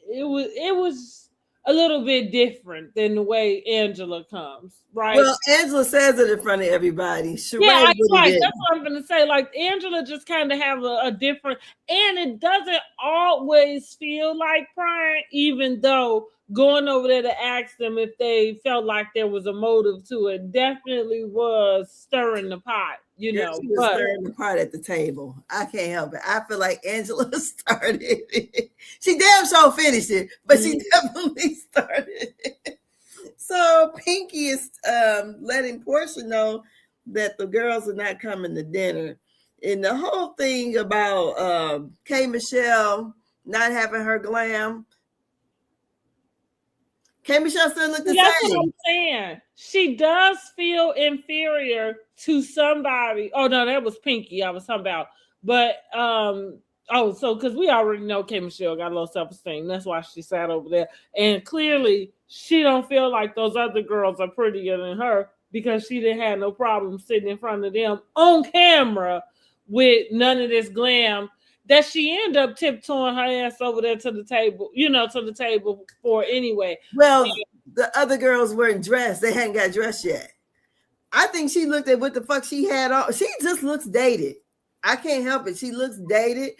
it was a little bit different than the way Angela comes, right? Well, Angela says it in front of everybody. Chileeeee that's what I'm gonna say. Like Angela just kind of have a different, and it doesn't always feel like prying, even though going over there to ask them if they felt like there was a motive to it definitely was stirring the pot, She was stirring the pot at the table. I can't help it. I feel like Angela started it. She damn sure finished it, but she definitely started it. So Pinky is letting Portia know that the girls are not coming to dinner. And the whole thing about K. Michelle not having her glam, K. Michelle still look the That's same. what I'm saying. She does feel inferior to somebody. Oh no, that was Pinky I was talking about. But so because we already know K. Michelle got low self-esteem. That's why she sat over there. And clearly she don't feel like those other girls are prettier than her because she didn't have no problem sitting in front of them on camera with none of this glam that she ended up tiptoeing her ass over there to the table, to the table for anyway. Well, the other girls weren't dressed. They hadn't got dressed yet. I think she looked at what the fuck she had on. She just looks dated. I can't help it. She looks dated.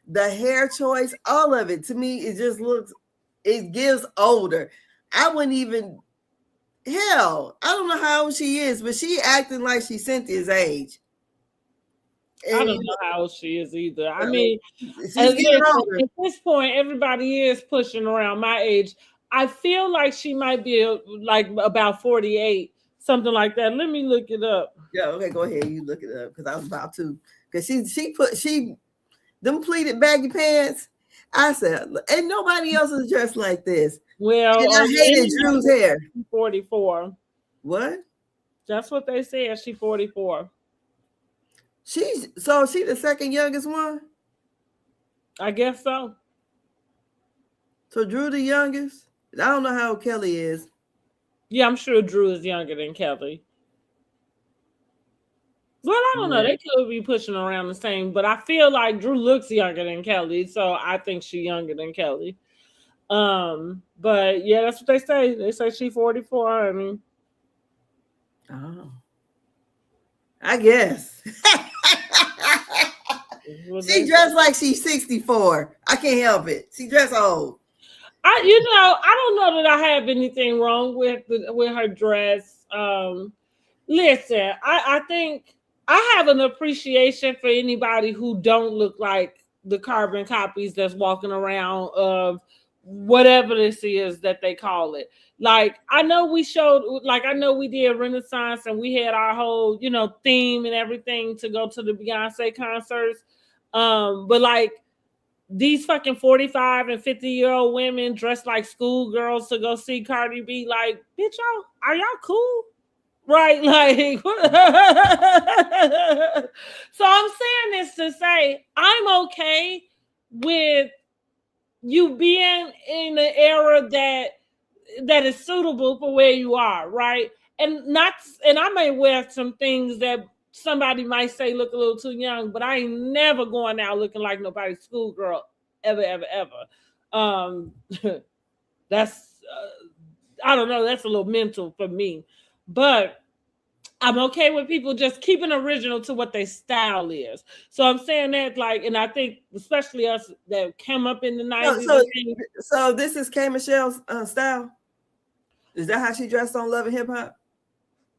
The hair choice, all of it, to me, it gives older. I wouldn't even, hell, I don't know how old she is, but she acting like she's Cynthia's age. And I don't know how old she is either. I mean, at this point, everybody is pushing around my age. I feel like she might be like about 48, something like that. Let me look it up. Yeah, okay, go ahead. You look it up because I was about to. Because she them pleated baggy pants. I said, ain't nobody else is dressed like this. Well, and I hated Drew's hair. 44. What? That's what they said. She's 44. She's the second youngest one? I guess so. So Drew the youngest? I don't know how old Kelly is. Yeah, I'm sure Drew is younger than Kelly. Well, I don't know. They could be pushing around the same, but I feel like Drew looks younger than Kelly, so I think she's younger than Kelly. But yeah, that's what they say. They say she's 44. I mean, I guess. She dressed like she's 64. I can't help it. She dressed old. I don't know that I have anything wrong with her dress. Listen, I think I have an appreciation for anybody who don't look like the carbon copies that's walking around of whatever this is that they call it. Like, I know we did Renaissance and we had our whole, theme and everything to go to the Beyonce concerts. But like these fucking 45 and 50-year-old women dressed like schoolgirls to go see Cardi B, like, bitch, are y'all cool? Right? Like, so I'm saying this to say I'm okay with you being in an era that is suitable for where you are, right? And I may wear some things that somebody might say look a little too young, but I ain't never going out looking like nobody's schoolgirl ever. That's I don't know. That's a little mental for me, but I'm okay with people just keeping original to what their style is. So I'm saying that, like, and I think especially us that came up in the 90s. So this is K. Michelle's style. Is that how she dressed on Love and Hip Hop?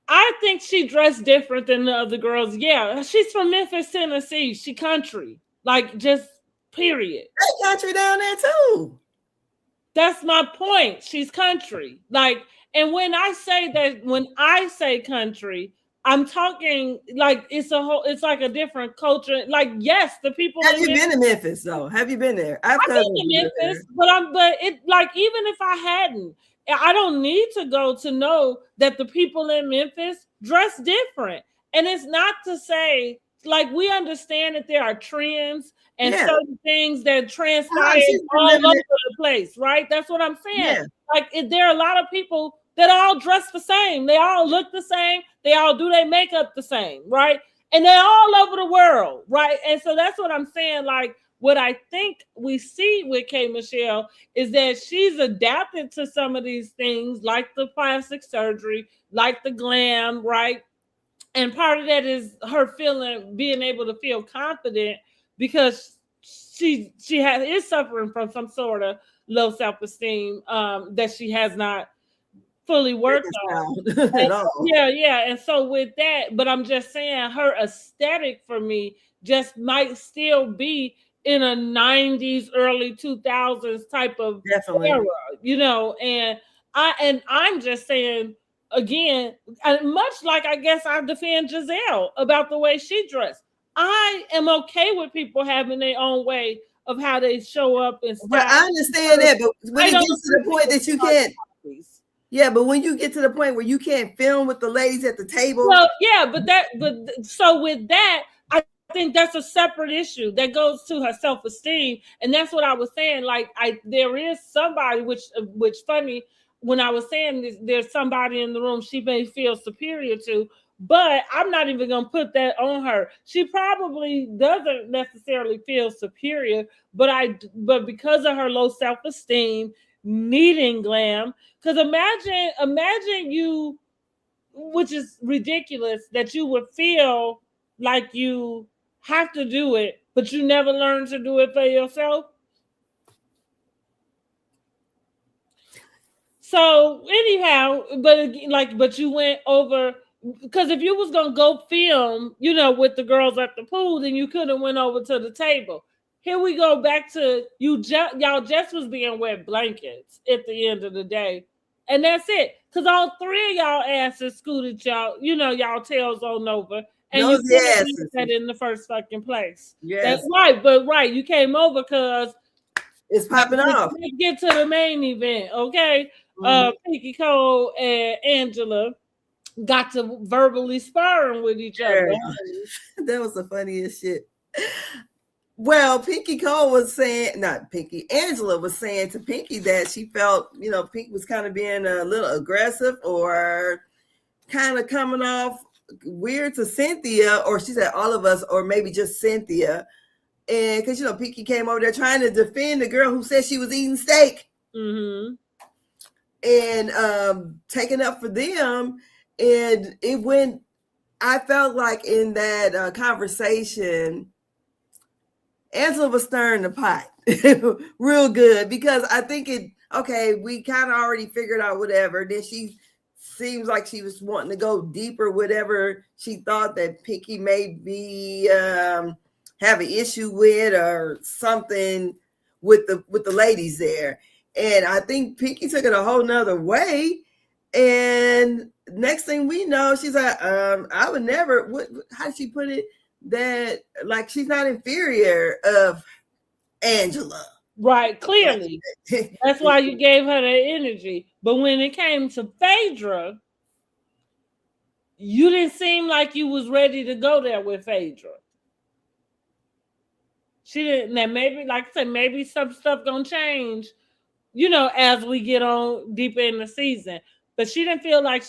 I think she dressed different than the other girls. Yeah, she's from Memphis, Tennessee. She country, like, just period. They country down there too. That's my point. She's country. Like, and when I say country, I'm talking like it's like a different culture. Like, yes, the people. Have you been to Memphis though? Have you been there? I've been to Memphis, but it like, even if I hadn't, I don't need to go to know that the people in Memphis dress different. And it's not to say, like, we understand that there are trends and certain things that transpire all over the place, right? That's what I'm saying. Yeah. Like, there are a lot of people that all dress the same. They all look the same. They all do their makeup the same, right? And they're all over the world, right? And so that's what I'm saying. Like, what I think we see with K. Michelle is that she's adapted to some of these things, like the plastic surgery, like the glam, right? And part of that is her being able to feel confident because she is suffering from some sort of low self-esteem that she has not fully worked on. Yeah. And so with that, but I'm just saying her aesthetic for me just might still be in a 90s, early 2000s type of era, and I'm just saying, again, much like I guess I defend Giselle about the way she dressed. I am okay with people having their own way of how they show up and style. But I understand that, but when it gets to the point that you can't selfies. Yeah, but when you get to the point where you can't film with the ladies at the table. Well, yeah, but so with that, I think that's a separate issue that goes to her self-esteem. And that's what I was saying. Like, there is somebody, which funny, when I was saying this, there's somebody in the room she may feel superior to, but I'm not even gonna put that on her. She probably doesn't necessarily feel superior, but because of her low self-esteem, needing glam. Because imagine you, which is ridiculous, that you would feel like you have to do it, but you never learn to do it for yourself. So anyhow, but you went over, because if you was gonna go film, with the girls at the pool, then you could have went over to the table. Here we go back to y'all just was being wet blankets at the end of the day. And that's it. Because all three of y'all asses scooted y'all tails on over. And you couldn't that in the first fucking place. Yes. That's right. But you came over because it's popping off. Let's get to the main event, okay? Mm-hmm. Pinky Cole and Angela got to verbally sparring with each other. That was the funniest shit. Well, Pinky Cole was saying, not Pinky, Angela was saying to Pinky that she felt, Pinky was kind of being a little aggressive or kind of coming off weird to Cynthia, or she said all of us, or maybe just Cynthia. And because, Pinky came over there trying to defend the girl who said she was eating steak. Mm-hmm. And taking up for them. And it went, I felt like in that conversation, Angela was stirring the pot real good, because I think we kind of already figured out whatever. Then she seems like she was wanting to go deeper, whatever she thought that Pinky may be have an issue with or something with the ladies there. And I think Pinky took it a whole nother way. And next thing we know, she's like, I would never, how did she put it? That like she's not inferior of Angela. Right, clearly. That's why you gave her that energy. But when it came to Phaedra, you didn't seem like you was ready to go there with Phaedra. She didn't. Now maybe, like I said, maybe some stuff gonna change, as we get on deeper in the season. But she didn't feel like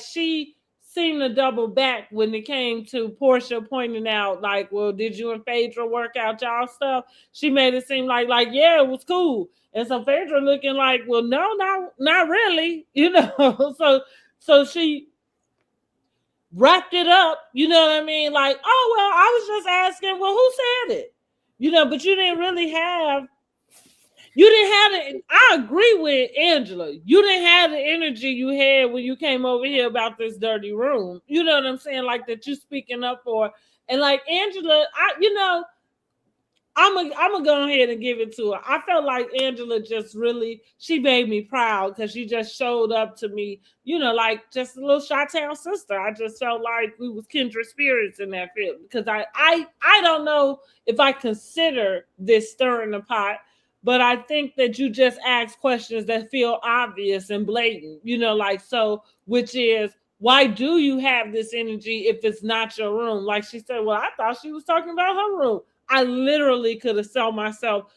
she seemed to double back when it came to Portia pointing out, like, well, did you and Phaedra work out y'all stuff? She made it seem like yeah, it was cool. And so Phaedra looking like, well, no, not really, So she wrapped it up, you know what I mean? Like, oh, well, I was just asking, well, who said it? But you didn't really have, it. I agree with Angela. You didn't have the energy you had when you came over here about this dirty room. You know what I'm saying? Like that you speaking up for. And like Angela, I'm gonna go ahead and give it to her. I felt like Angela just really, she made me proud because she just showed up to me, like just a little Chi-Town sister. I just felt like we was kindred spirits in that field, because I don't know if I consider this stirring the pot, but I think that you just ask questions that feel obvious and blatant, which is, why do you have this energy if it's not your room? Like she said, well, I thought she was talking about her room. I literally could have saw myself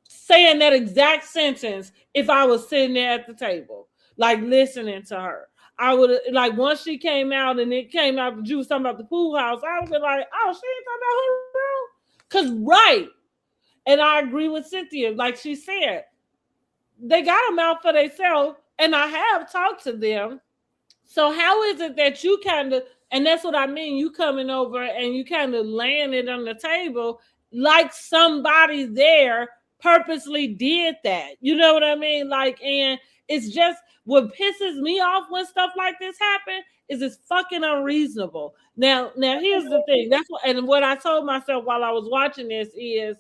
saying that exact sentence if I was sitting there at the table, like listening to her. I would have, like, once she came out and it came out that you was talking about the pool house, I would be like, oh, she ain't talking about her room. Because, right. And I agree with Cynthia. Like she said, they got them out for themselves, and I have talked to them. So how is it that you kind of, and that's what I mean, you coming over and you kind of laying it on the table like somebody there purposely did that. You know what I mean? Like, and it's just, what pisses me off when stuff like this happen is it's fucking unreasonable. Now here's the thing. That's what, and what I told myself while I was watching this is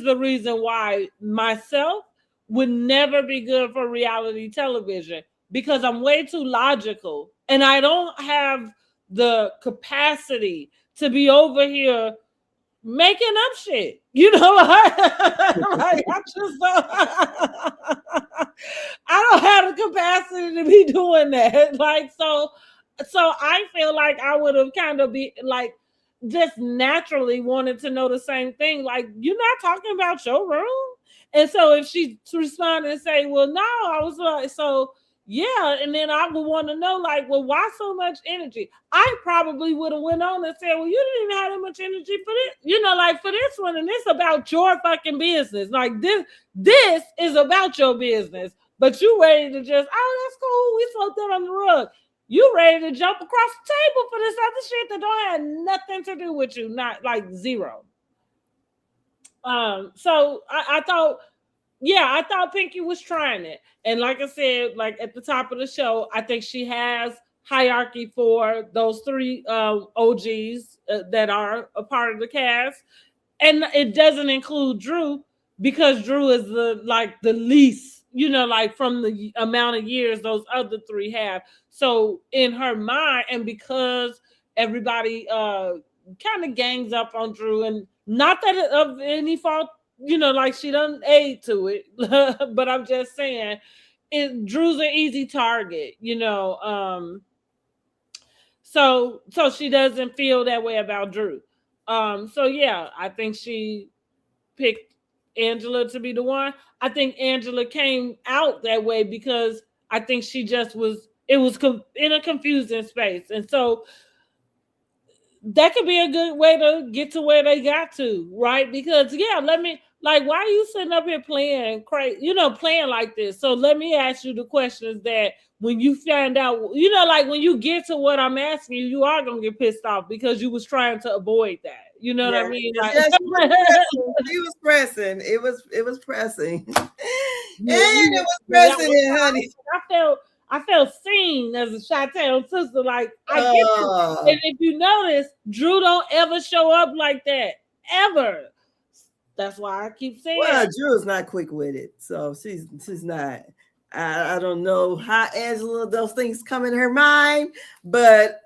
the reason why myself would never be good for reality television, because I'm way too logical and I don't have the capacity to be over here making up shit. Like, I just don't. I don't have the capacity to be doing that. Like, so I feel like I would have kind of be like just naturally wanted to know the same thing. Like, you're not talking about your room. And so if she responded and say, well, no, I was like, so yeah, and then I would want to know, like, well, why so much energy? I probably would have went on and said, well, you didn't even have that much energy for this, you know, like for this one, and it's about your fucking business. Like this is about your business, but you ready to just, oh, that's cool, we swept that on the rug. You ready to jump across the table for this other shit that don't have nothing to do with you, not like zero. So I thought. Yeah, I thought Pinky was trying it. And like I said, like at the top of the show, I think she has hierarchy for those three OGs that are a part of the cast. And it doesn't include Drew because Drew is the least, you know, like from the amount of years those other three have. So in her mind, and because everybody kind of gangs up on Drew, and not that it, of any fault, you know, like she doesn't aid to it, but I'm just saying, Drew's an easy target, you know. So she doesn't feel that way about Drew. So yeah, I think she picked Angela to be the one. I think Angela came out that way because I think she just was. It was in a confusing space, and so that could be a good way to get to where they got to, right? Because yeah, why are you sitting up here playing crazy, you know, playing like this? So let me ask you the questions that when you find out, you know, like when you get to what I'm asking you, you are gonna get pissed off because you was trying to avoid that. You know what I mean? Like, she was pressing. It was pressing. Yeah, and it was pressing, honey. I felt seen as a Chi-Town sister. Like, I get you. And if you notice, Drew don't ever show up like that. Ever. That's why I keep saying. Well, Drew's not quick with it. So she's not. I don't know how Angela those things come in her mind, but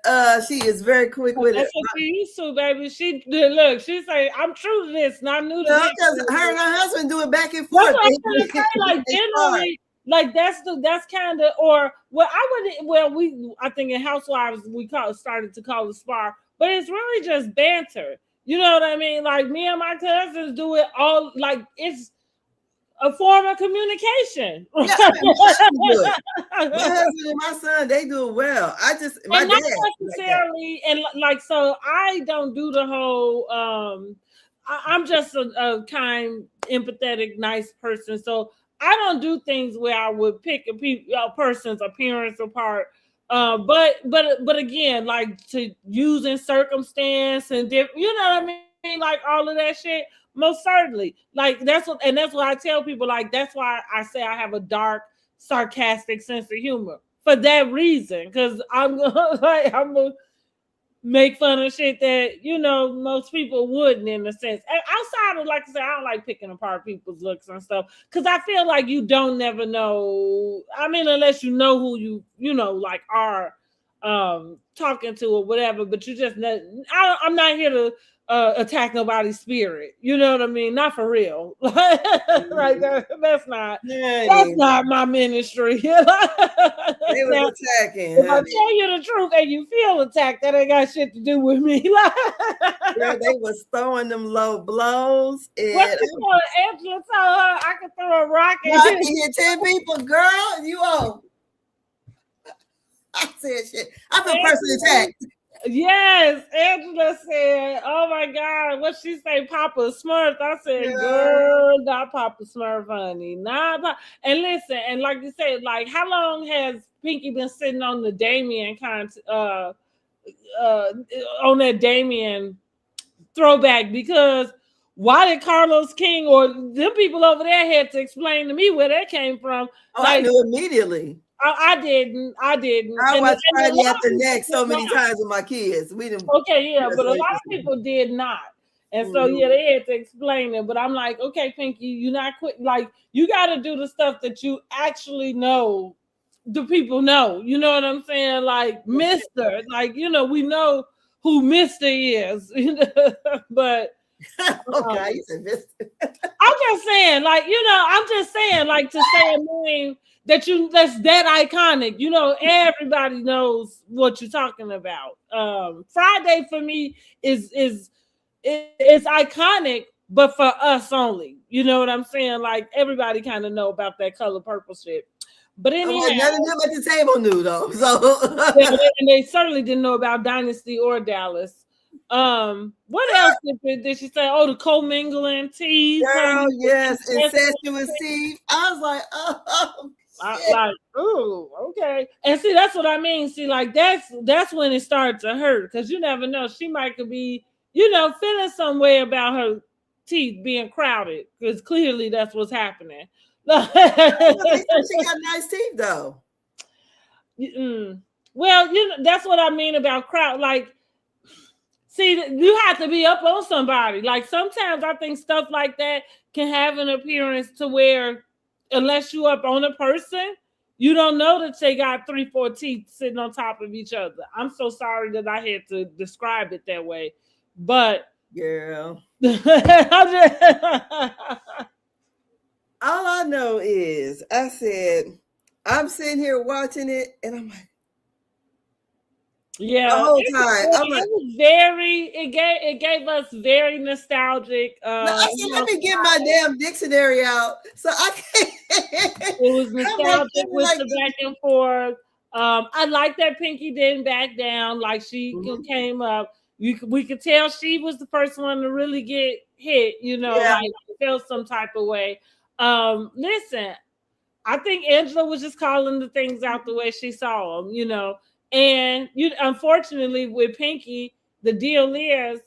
she is very quick with That's it. What she used to, baby. She look. She say, "I'm true to this, not new to this." Because her and her husband do it back and forth. That's what I'm say, like generally, like that's kind of, or I think in Housewives we started to call it spar, but it's really just banter. You know what I mean? Like me and my cousins do it all. Like it's a form of communication. Yeah, my husband and my son, they do it well. My not necessarily, and like so I don't do the whole I'm just a kind, empathetic, nice person. So I don't do things where I would pick a person's appearance apart. But again, like to using circumstance and different, you know what I mean? Like all of that shit. Most certainly. Like that's what I tell people. Like that's why I say I have a dark, sarcastic sense of humor for that reason. Because I'm gonna make fun of shit that, you know, most people wouldn't, in a sense. And outside of, like I said, I don't like picking apart people's looks and stuff because I feel like you don't never know. I mean, unless you know who you know, like are talking to or whatever. But you just, I'm not here to attack nobody's spirit. You know what I mean? Not for real. Like that's not my ministry. They were attacking. If I tell you the truth and you feel attacked, that ain't got shit to do with me. Yeah, they was throwing them low blows. And what you want? Angela told her I could throw a rock at I can hit 10 people, girl. You all. I said shit. I feel personally attacked. Yes, Angela said, "Oh my God, what she say, Papa Smurf?" I said, "Girl, not Papa Smurf, honey, not." And listen, and like you said, like how long has Pinky been sitting on the Damien on that Damien throwback? Because why did Carlos King or them people over there had to explain to me where that came from? Oh, like, I knew immediately. I didn't. I watched Friday After Next so many times with my kids. We didn't. Okay, yeah, but a lot of people did not, and so yeah, they had to explain it. But I'm like, okay, Pinky, you're not quick. Like you got to do the stuff that you actually know. The people know. You know what I'm saying? Like Mister, like you know, we know who Mister is, but. Okay, you said Mister. I'm just saying, like, I'm just saying, like, to say a name that's that iconic, everybody knows what you're talking about. Friday for me is iconic, but for us only. You know what I'm saying? Like, everybody kind of know about that color purple shit. But anyhow, none of them at the table knew though. So and they certainly didn't know about Dynasty or Dallas. What else did she say? Oh, the commingling teas. Girl, yes, incestuous tea. I was like, oh. Like, ooh, okay. And see, that's what I mean. See, like, that's when it started to hurt, because you never know. She might could be, feeling some way about her teeth being crowded, because clearly that's what's happening. She got nice teeth though. Well, that's what I mean about crowd. Like, see, you have to be up on somebody. Like, sometimes I think stuff like that can have an appearance to where, unless you up on a person, you don't know that they got 3-4 teeth sitting on top of each other. I'm so sorry that I had to describe it that way, but girl, all I know is I said I'm sitting here watching it, and I'm like, yeah, the whole time it was very. It gave us very nostalgic. I said, let me get my damn dictionary out, so I can't. It was nostalgic with the back and forth. I like that Pinky didn't back down. Like, she came up. We could tell she was the first one to really get hit. Like, felt some type of way. Listen, I think Angela was just calling the things out the way she saw them. And unfortunately with Pinky, the deal is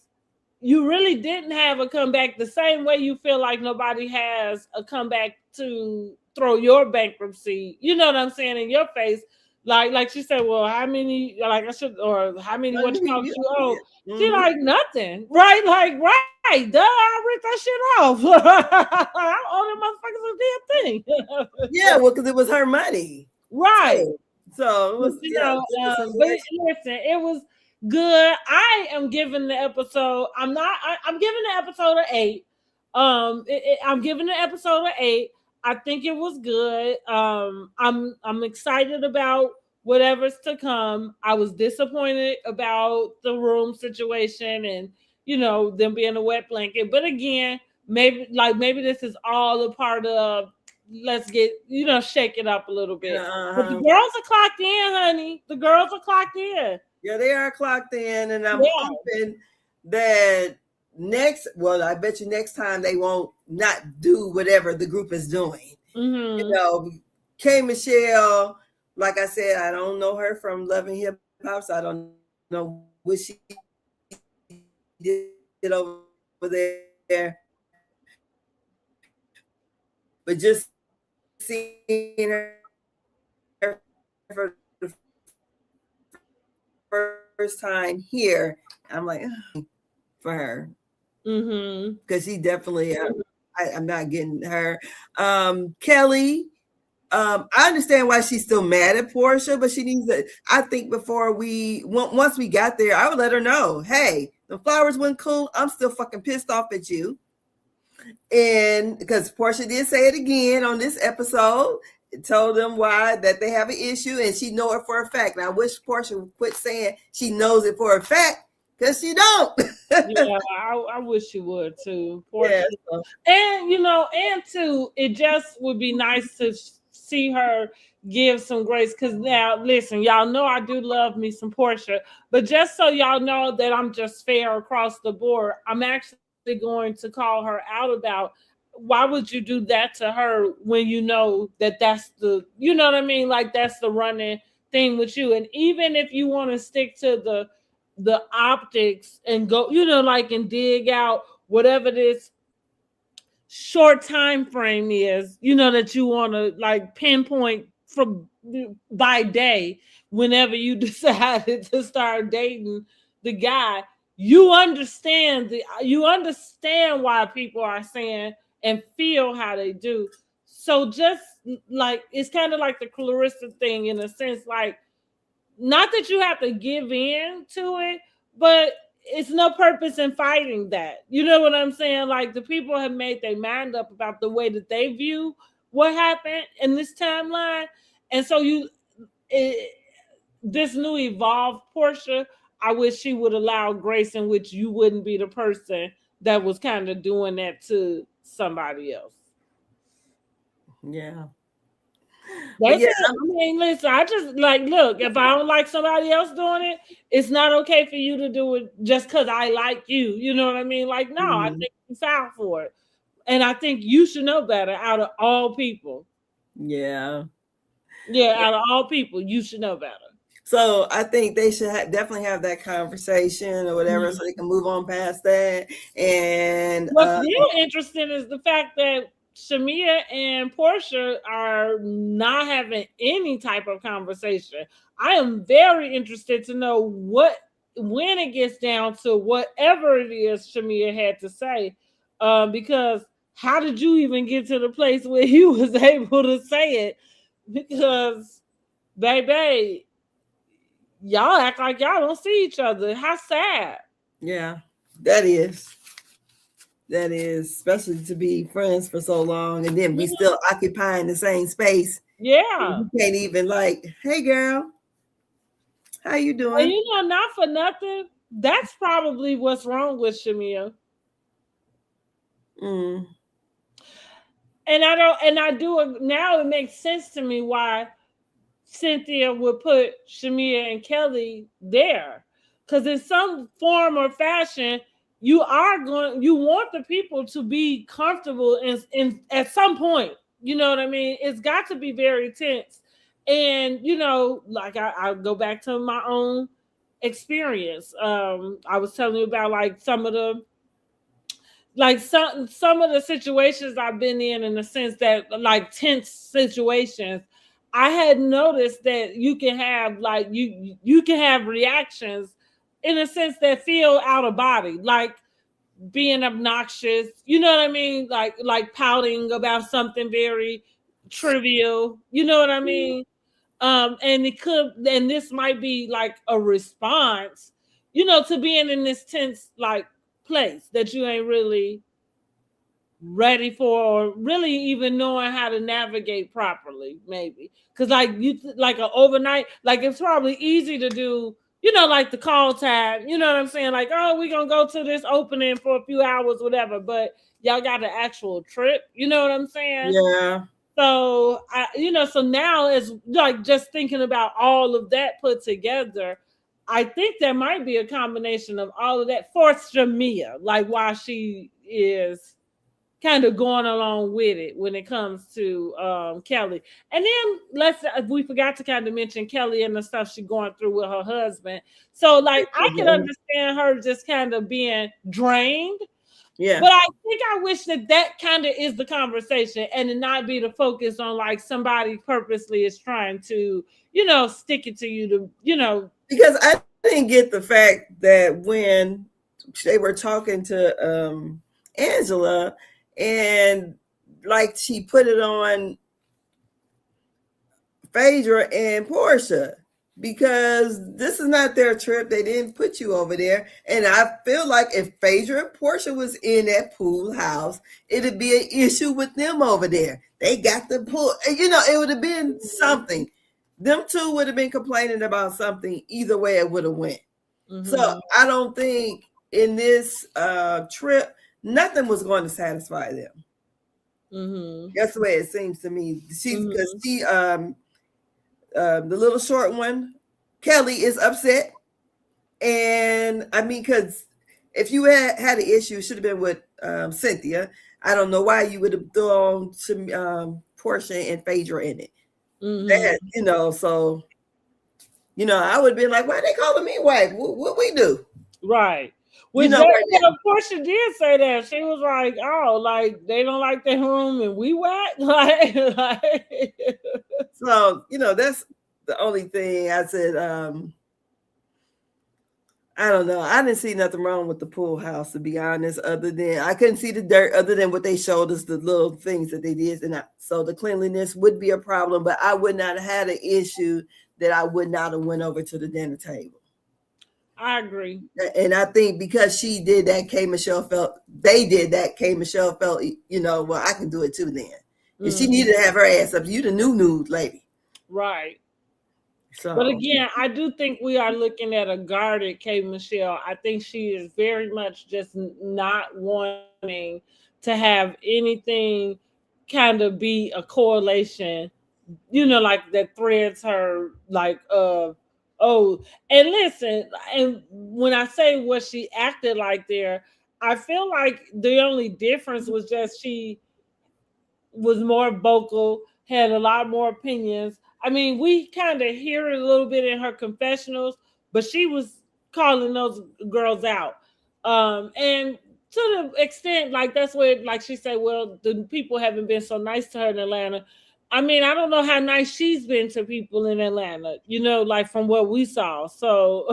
you really didn't have a comeback the same way you feel like nobody has a comeback to throw your bankruptcy, you know what I'm saying, in your face. Like she said, well, how many, like I should, or how many, what you owe? She like, nothing, right? Like, right, duh, I ripped that shit off. I owe them motherfuckers a damn thing. Yeah, well, because it was her money. Right. So it was, but listen, it was good. I am giving the episode, I'm giving the episode an 8. I'm giving the episode an 8. I think it was good. I'm excited about whatever's to come. I was disappointed about the room situation and them being a wet blanket. But again, maybe this is all a part of, let's get shake it up a little bit. But the girls are clocked in, honey. The girls are clocked in. Yeah, they are clocked in, and I'm hoping that I bet you next time they won't not do whatever the group is doing. K. Michelle, like I said, I don't know her from Loving Hip Hop, so I don't know what she did over there. But just seeing her for the first time here, I'm like, for her, because she definitely, I'm not getting her. Kelly, I understand why she's still mad at Portia, but she needs to. I think once we got there, I would let her know, hey, the flowers weren't cool. I'm still fucking pissed off at you. And because Portia did say it again on this episode, it told them why that they have an issue, and she know it for a fact. And I wish Portia would quit saying she knows it for a fact, because she don't. Yeah, I wish she would too, Portia. Yeah. And too, it just would be nice to see her give some grace. Because now, listen, y'all know I do love me some Portia, but just so y'all know that I'm just fair across the board, I'm actually going to call her out about, why would you do that to her when you know that that's the, you know what I mean, like that's the running thing with you. And even if you want to stick to the optics and go, like, and dig out whatever this short time frame is, that you want to like pinpoint from by day, whenever you decided to start dating the guy, you understand why people are saying and feel how they do. So just like, it's kind of like the Clarissa thing in a sense, like, not that you have to give in to it, but it's no purpose in fighting that. You know what I'm saying? Like, the people have made their mind up about the way that they view what happened in this timeline. And so this new evolved Portia, I wish she would allow grace in which you wouldn't be the person that was kind of doing that to somebody else. Yeah. That's it. I mean, listen, I just like, look, if I don't like somebody else doing it, it's not okay for you to do it just because I like you. You know what I mean? Like, no, I think you foul for it. And I think you should know better out of all people. Yeah. Yeah, out of all people, you should know better. So I think they should definitely have that conversation or whatever, so they can move on past that. And what's real interesting is the fact that Shamea and Portia are not having any type of conversation. I am very interested to know when it gets down to whatever it is Shamea had to say, because how did you even get to the place where you was able to say it? Because, baby, y'all act like y'all don't see each other. How sad. Yeah, that is, especially to be friends for so long and then we still occupying the same space. Yeah. You can't even like, hey girl, how you doing? And not for nothing, that's probably what's wrong with Shamea. And I do now. It makes sense to me why Cynthia would put Shamea and Kellie there, because in some form or fashion, you want the people to be comfortable in at some point. You know what I mean? It's got to be very tense. And like I go back to my own experience. I was telling you about like some of the situations I've been in the sense that like tense situations. I had noticed that you can have like you can have reactions in a sense that feel out of body, like being obnoxious, you know what I mean? Like pouting about something very trivial, you know what I mean? And this might be like a response, to being in this tense like place that you ain't really ready for, or really even knowing how to navigate properly, maybe. Because like an overnight, like it's probably easy to do, like the call time, you know what I'm saying? Like, oh, we're gonna go to this opening for a few hours, whatever, but y'all got an actual trip, you know what I'm saying? Yeah. So so now it's like just thinking about all of that put together, I think there might be a combination of all of that for Shamea, like why she is kind of going along with it when it comes to Kellie. And then we forgot to kind of mention Kellie and the stuff she's going through with her husband. So like I can understand her just kind of being drained. Yeah. But I think I wish that kind of is the conversation and it not be the focus on like somebody purposely is trying to, stick it to you to, Because I didn't get the fact that when they were talking to Angela and like she put it on Phaedra and Portia, because this is not their trip. They didn't put you over there. And I feel like if Phaedra and Portia was in that pool house, it'd be an issue with them over there. They got the pool, it would have been something. Them two would have been complaining about something. Either way it would have went. So I don't think in this trip, nothing was going to satisfy them. That's the way it seems to me. The little short one, Kellie, is upset. And I mean, because if you had an issue, it should have been with Cynthia. I don't know why you would have thrown some Portia and Phaedra in it. That, so, I would have been like, why are they calling me wife? What we do? Right. Which Portia did say that. She was like, oh, like they don't like their room and we whack. So, that's the only thing I said. I don't know. I didn't see nothing wrong with the pool house, to be honest, other than I couldn't see the dirt, other than what they showed us, the little things that they did. And so the cleanliness would be a problem, but I would not have had an issue that I would not have went over to the dinner table. I agree. And I think because she did that, K. Michelle felt, they did that, K. Michelle felt, you know, well, I can do it too then. And she needed to have her ass up. You the new nude lady. Right. So. But again, I do think we are looking at a guarded K. Michelle. I think she is very much just not wanting to have anything kind of be a correlation, you know, like that threads her like oh, and listen, and when I say what she acted like there, I feel like the only difference was just she was more vocal, had a lot more opinions. I mean, we kind of hear it a little bit in her confessionals, but she was calling those girls out. And to the extent, like that's where, like she said, well, the people haven't been so nice to her in Atlanta. I mean, I don't know how nice she's been to people in Atlanta, you know, like from what we saw. So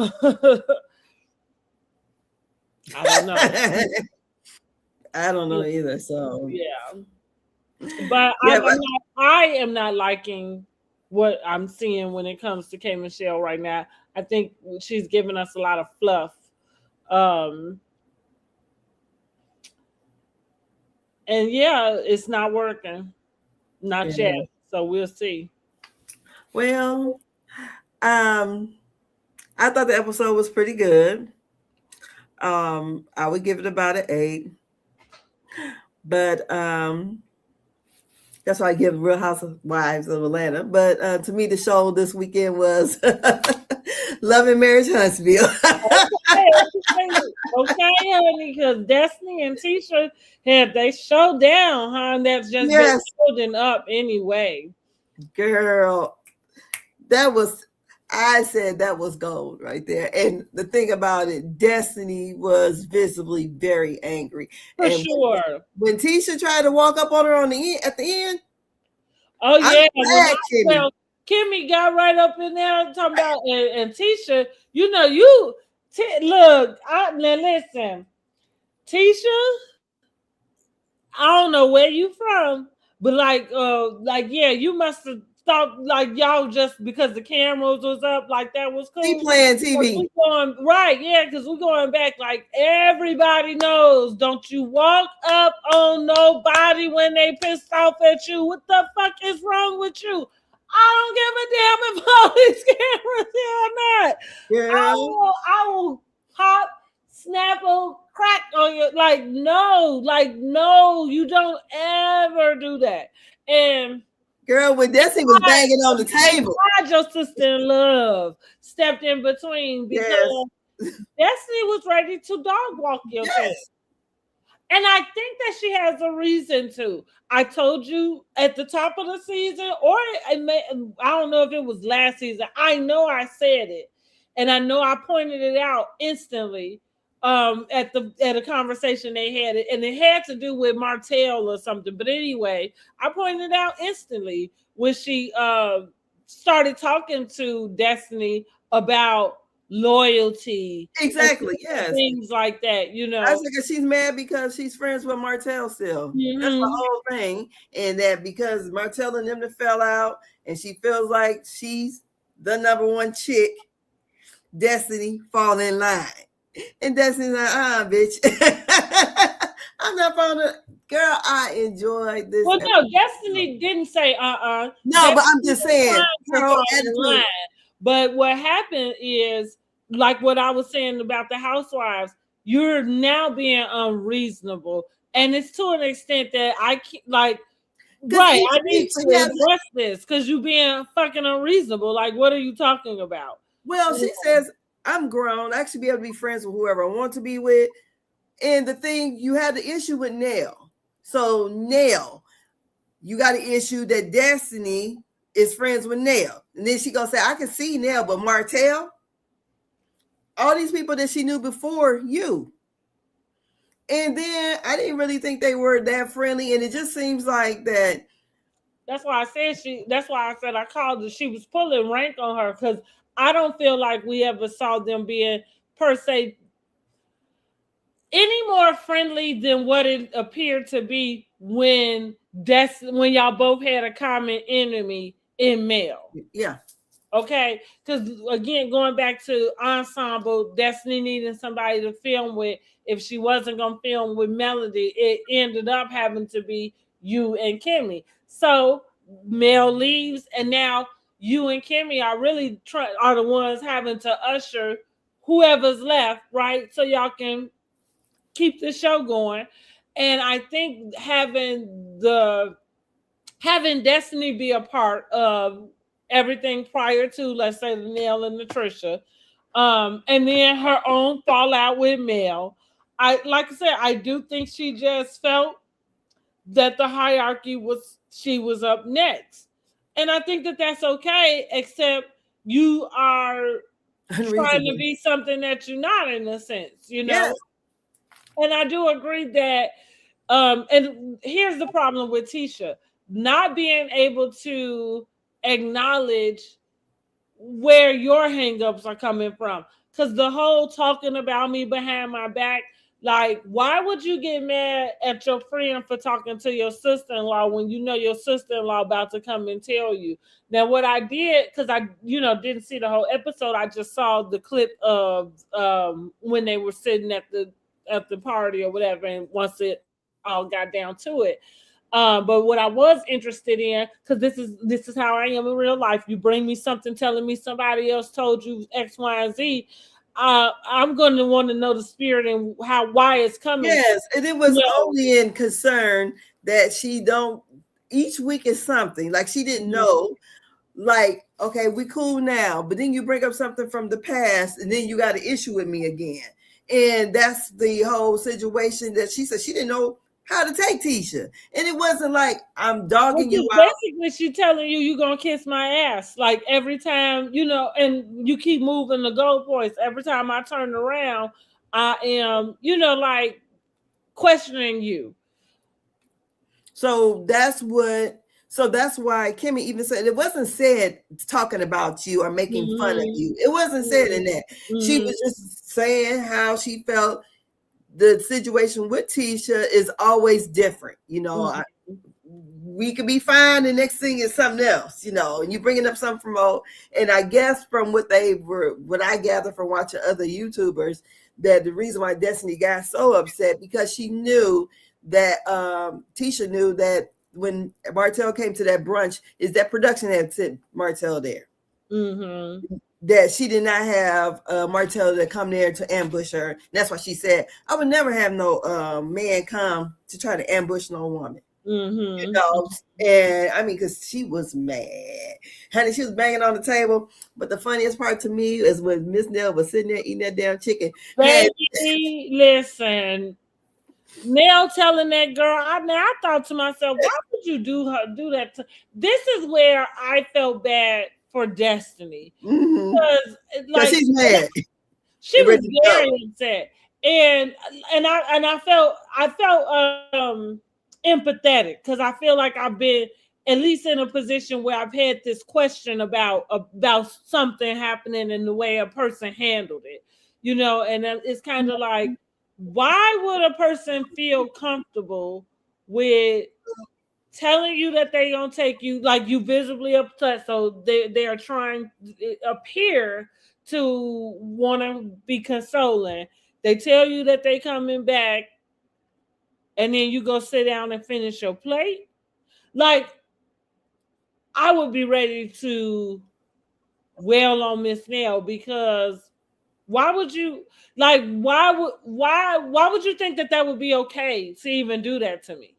I don't know. I don't know either. So yeah. But yeah, I am not liking what I'm seeing when it comes to K. Michelle right now. I think she's giving us a lot of fluff. And yeah, it's not working. Not yet. So we'll see. Well, I thought the episode was pretty good. I would give it about an 8. But that's why I give Real Housewives of Atlanta. But to me, the show this weekend was Love and Marriage Huntsville. Okay, honey, because Destiny and Tisha had they showed down, huh? And that's just been building up anyway. Girl, I said that was gold right there. And the thing about it, Destiny was visibly very angry. For sure. When Tisha tried to walk up on her at the end. Oh, yeah. Kimmy got right up in there talking about, and Tisha, you know, look, now listen, Tisha, I don't know where you from, but yeah, you must have thought like y'all just because the cameras was up, like that was cool. She playing TV. Because we're going back, like everybody knows, don't you walk up on nobody when they pissed off at you. What the fuck is wrong with you? I don't give a damn if all these cameras here or not. Yeah. I will pop, snapple, crack on you. Like no, you don't ever do that. And girl, when Destiny was banging on the table, your sister in love stepped in between because Destiny was ready to dog walk your face. And I think that she has a reason to. I told you at the top of the season, or I don't know if it was last season. I know I said it, and I know I pointed it out instantly at a conversation they had, and it had to do with Martell or something. But anyway, I pointed it out instantly when she started talking to Destiny about loyalty, exactly, yes, things like that, you know. I think she's mad because she's friends with Martell still. That's the whole thing, and that because Martell and them fell out, and she feels like she's the number one chick, Destiny fall in line, and Destiny's like, bitch, I'm not falling. Girl, I enjoyed this. Well, no, Destiny didn't say No, Destiny, but I'm just saying. But what happened is, like what I was saying about the housewives, you're now being unreasonable. And it's to an extent that I can't, like, right, I need to address this because you're being fucking unreasonable. Like, what are you talking about? Well, she says, I'm grown. I should be able to be friends with whoever I want to be with. And the thing, you had the issue with Nell. So, Nell, you got an issue that Destiny is friends with Nell. And then she gonna say, I can see Nell, but Martell, all these people that she knew before you. And then I didn't really think they were that friendly. And it just seems like that. That's why I said I called her. She was pulling rank on her because I don't feel like we ever saw them being per se any more friendly than what it appeared to be when y'all both had a common enemy in Mel. Yeah. Okay, because again, going back to ensemble, Destiny needing somebody to film with. If she wasn't gonna film with Melody, it ended up having to be you and Kimmy. So Mel leaves, and now you and Kimmy are really are the ones having to usher whoever's left, right? So y'all can keep the show going. And I think having Destiny be a part of everything prior to, let's say, the Nell and the Trisha, and then her own fallout with Mel. Like I said, I do think she just felt that the hierarchy she was up next, and I think that that's okay. Except you are trying to be something that you're not, in a sense, you know. Yes. And I do agree that. And here's the problem with Tisha. Not being able to acknowledge where your hangups are coming from. Because the whole talking about me behind my back, like, why would you get mad at your friend for talking to your sister-in-law when you know your sister-in-law about to come and tell you? Now, what I did, because I, didn't see the whole episode, I just saw the clip of when they were sitting at the party or whatever, and once it all got down to it. But what I was interested in, because this is how I am in real life. You bring me something telling me somebody else told you X, Y, and Z. I'm going to want to know the spirit and why it's coming. Yes, and it was only in concern that each week is something. Like, she didn't know, like, okay, we cool now, but then you bring up something from the past, and then you got an issue with me again. And that's the whole situation that she said she didn't know how to take Tisha. And it wasn't like I'm dogging you out. Basically, she telling you gonna kiss my ass. Like, every time, and you keep moving the goalposts. Every time I turn around, I am, like, questioning you. So that's why Kimmy even said it wasn't said talking about you or making fun of you. It wasn't said in that. She was just saying how she felt. The situation with Tisha is always different. We could be fine, the next thing is something else, and you bringing up something from old. And I guess from what I gather from watching other YouTubers, that the reason why Destiny got so upset, because she knew that Tisha knew that when Martell came to that brunch, is that production had sent Martell there. Mm-hmm. That she did not have Martell to come there to ambush her. And that's why she said, I would never have no man come to try to ambush no woman. Mm-hmm. And I mean, because she was mad. Honey, she was banging on the table. But the funniest part to me is when Miss Nell was sitting there eating that damn chicken. Baby, listen. Nell telling that girl, I thought to myself, why would you do that? This is where I felt bad for Destiny, because she's mad. She was very upset, and I felt empathetic, because I feel like I've been at least in a position where I've had this question about something happening and the way a person handled it, and it's kind of like, why would a person feel comfortable with telling you that they gonna take you, like, you visibly upset, so they are trying to appear to want to be consoling. They tell you that they coming back, and then you go sit down and finish your plate. Like, I would be ready to wail on Miss Nell, because why would you think that would be okay to even do that to me?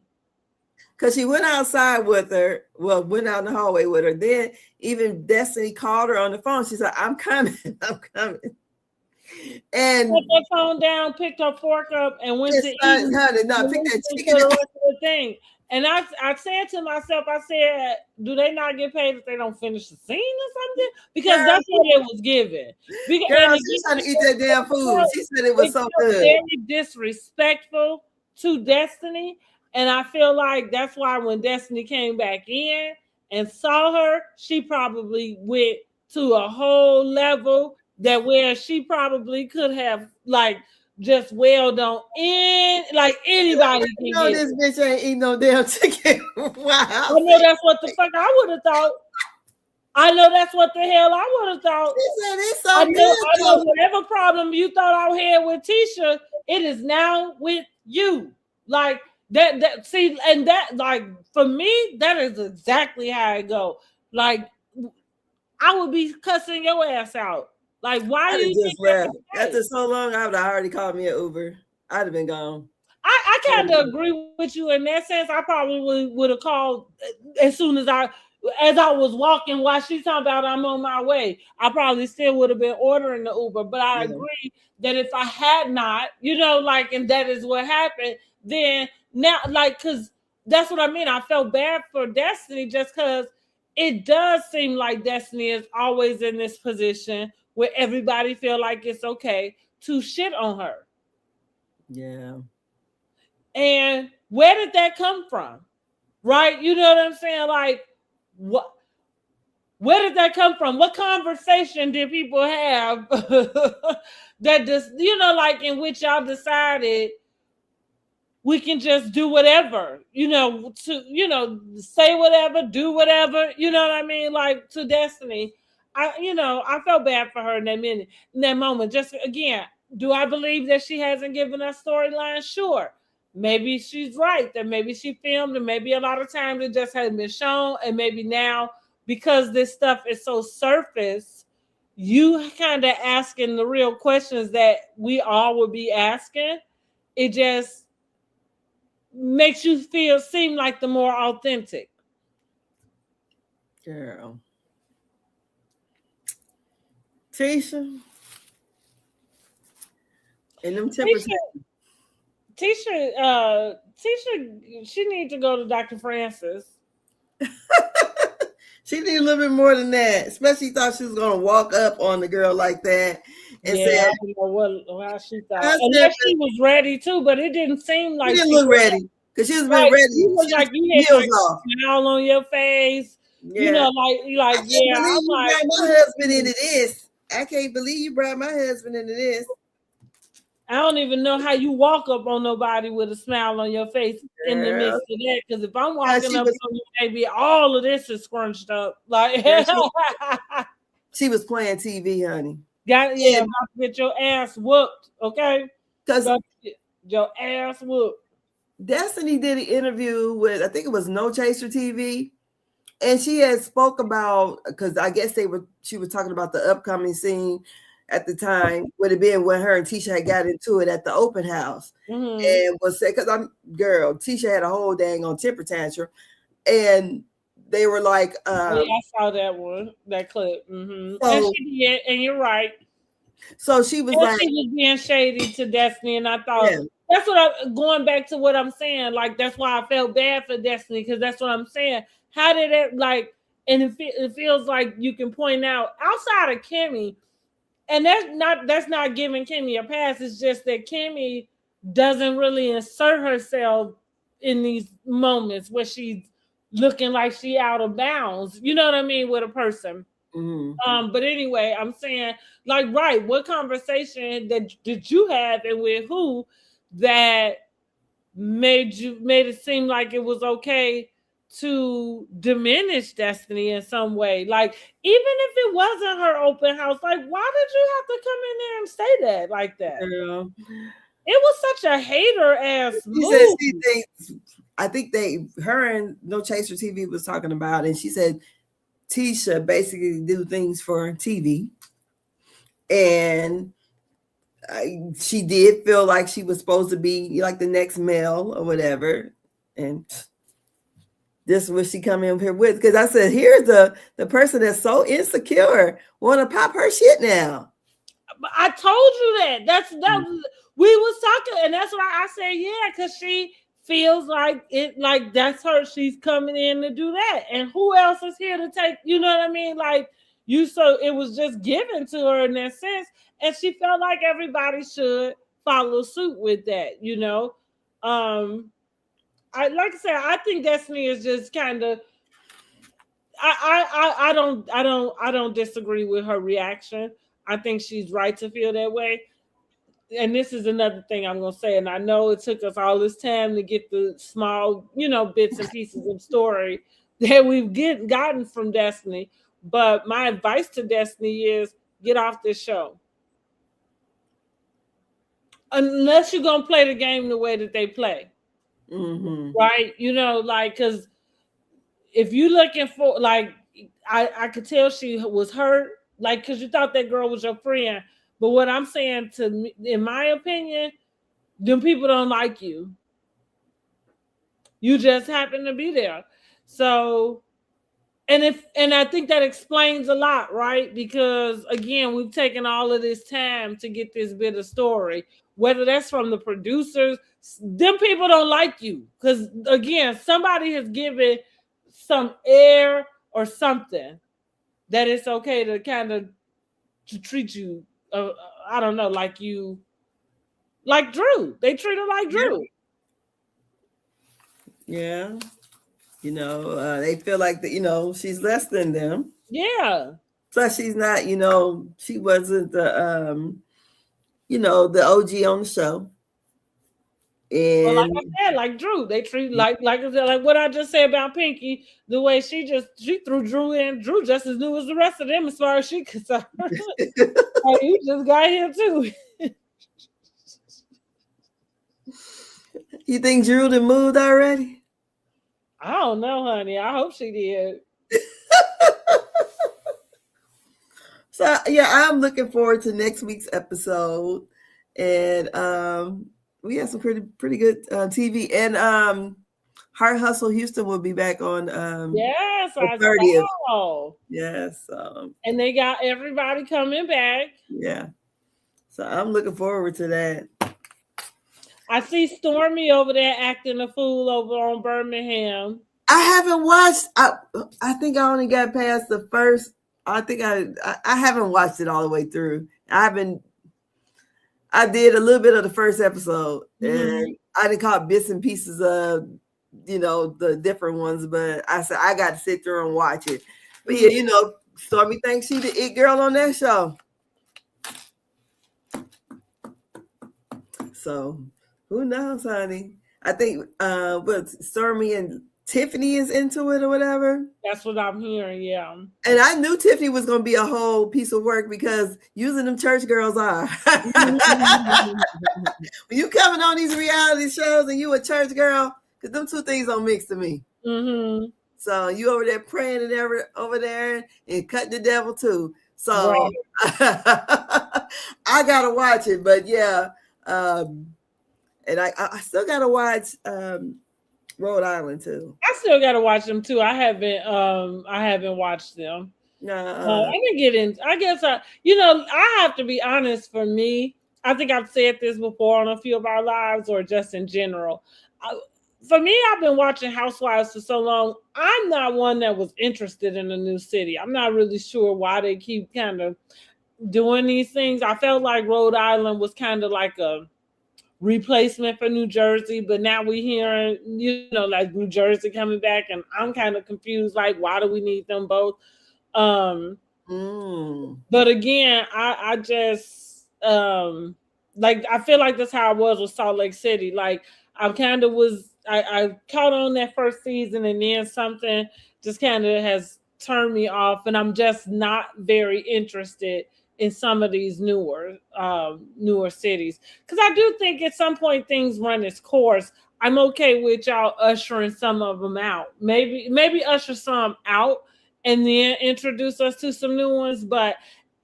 Because she went outside with her, went out in the hallway with her. Then even Destiny called her on the phone. She said, I'm coming. And put her phone down, picked her fork up, and went to eat. Pick that chicken. The thing. And I said to myself, do they not get paid if they don't finish the scene or something? Because that's what it was given. Girl, she's trying to eat that damn food. She said it was so good. Very disrespectful to Destiny. And I feel like that's why when Destiny came back in and saw her, she probably went to a whole level that where she probably could have, like, just wailed on like anybody can get. This bitch ain't eating no damn chicken. Wow. I know that's what the fuck I would have thought. I know that's what the hell I would have thought. It's so I good. know whatever problem you thought I had with Tisha, it is now with you. Like that see, and that like for me, that is exactly how it go. Like I would be cussing your ass out. Like, why do you just left? After so long, I would have already called me an Uber. I'd have been gone. I kind of agree with you in that sense. I probably would have called as soon as I was walking while she's talking about I'm on my way. I probably still would have been ordering the Uber. But I agree that if I had not, like, and that is what happened, then now, like, because that's what I mean. I felt bad for Destiny just because it does seem like Destiny is always in this position where everybody feel like it's okay to shit on her. Yeah. And where did that come from? Right? You know what I'm saying? Like, where did that come from? What conversation did people have that just, like in which y'all decided we can just do whatever, to, say whatever, do whatever, you know what I mean? Like to Destiny. I felt bad for her in that moment. Just again, do I believe that she hasn't given us storyline? Sure. Maybe she's right, that maybe she filmed, and maybe a lot of times it just hasn't been shown, and maybe now because this stuff is so surface, you kind of asking the real questions that we all would be asking. It just makes you seem like the more authentic. Girl. Tisha. And them tempers. Tisha, she needs to go to Dr. Francis. She need a little bit more than that. Especially thought she was gonna walk up on the girl like that and say, I don't know how she thought. Unless she was ready too, but it didn't seem like she didn't look ready because she was ready. You was like you had like a smile on your face. Yeah. Like yeah. I'm like, brought my husband into this. I can't believe you brought my husband into this. I don't even know how you walk up on nobody with a smile on your face in the midst of that. Because if I'm walking up on you, maybe all of this is scrunched up. Like she was playing TV, honey. About to get your ass whooped, okay? Because your ass whooped. Destiny did an interview with, I think it was No Chaser TV, and she had spoke about, because I guess she was talking about the upcoming scene at the time, would have been when her and Tisha had got into it at the open house. Mm-hmm. And was said, because Tisha had a whole dang on temper tantrum, and they were like, I saw that clip. Mm-hmm. So, and she did, and you're right. So she was she was being shady to Destiny, and I thought that's what going back to what I'm saying. Like that's why I felt bad for Destiny, because that's what I'm saying. How did it and it feels like you can point out outside of Kimmy. And that's not giving Kimmy a pass. It's just that Kimmy doesn't really insert herself in these moments where she's looking like she out of bounds. You know what I mean? With a person. Mm-hmm. But anyway, I'm saying, like, right, what conversation did you have and with who that made it seem like it was okay to diminish Destiny in some way? Like, even if it wasn't her open house, like, why did you have to come in there and say that like that? It was such a hater ass move. I think her and No Chaser TV was talking about, and she said Tisha basically do things for TV, and she did feel like she was supposed to be like the next Mel or whatever, and this is what she come in here with. Because I said, here's the person that's so insecure, want to pop her shit now. I told you that. That we was talking, and that's why I said, yeah, because she feels like it, like that's her. She's coming in to do that, and who else is here to take? You know what I mean? Like so it was just given to her in that sense, and she felt like everybody should follow suit with that. You know. Like I said, I think Destiny is just kind of. I don't disagree with her reaction. I think she's right to feel that way. And this is another thing I'm gonna say. And I know it took us all this time to get the small, bits and pieces of story that we've gotten from Destiny. But my advice to Destiny is get off this show. Unless you're going to play the game the way that they play. Mm-hmm. Right? You know, like, because if you're looking for, like, I could tell she was hurt, like, because you thought that girl was your friend. But what I'm saying, to me, in my opinion, them people don't like you. You just happen to be there. So, and I think that explains a lot, right? Because again, we've taken all of this time to get this bit of story, whether that's from the producers, them people don't like you. Because again, somebody has given some air or something that it's okay to kind of to treat you, I don't know, like you, like Drew. They treat her like Drew. Yeah. You know, they feel like that, you know, she's less than them. Yeah. Plus, she's not, you know, she wasn't the, you know, the OG on the show. And well, like I said, like Drew, they treat like I said, like what I just said about Pinky, the way she threw Drew in. Drew just as new as the rest of them, as far as she concerned. Like, you just got here too. You think Drew done moved already? I don't know, honey. I hope she did. So yeah, I'm looking forward to next week's episode, and we have some pretty good TV, and Heart Hustle Houston will be back on yes, the 30th. Saw. Yes, and they got everybody coming back. Yeah, so I'm looking forward to that. I see Stormy over there acting a fool over on Birmingham. I haven't watched. I think I only got past the first. I think I haven't watched it all the way through. I did a little bit of the first episode, and I didn't caught bits and pieces of, you know, the different ones. But I said I got to sit through and watch it. But yeah, you know, Stormy thinks she the it girl on that show. So who knows, honey? I think what Stormy and Tiffany is into it or whatever. That's what I'm hearing, yeah. And I knew Tiffany was going to be a whole piece of work because using them church girls are. When you coming on these reality shows and you a church girl, because them two things don't mix to me. Mm-hmm. So you over there praying and over there and cutting the devil too. So right. I got to watch it. But yeah, and I still got to watch Rhode Island too. I still gotta watch them too. I haven't watched them. I can get in. I guess I have to be honest. For me, I think I've said this before on a few of our lives, or just in general. For me, I've been watching Housewives for so long. I'm not one that was interested in a new city. I'm not really sure why they keep kind of doing these things. I felt like Rhode Island was kind of like a replacement for New Jersey, but now we're hearing, you know, like New Jersey coming back, and I'm kind of confused, like, why do we need them both? But again, I just like, I feel like that's how I was with Salt Lake City. Like, I caught on that first season, and then something just kind of has turned me off, and I'm just not very interested in some of these newer cities, because I do think at some point things run its course. I'm okay with y'all ushering some of them out. Maybe usher some out and then introduce us to some new ones. But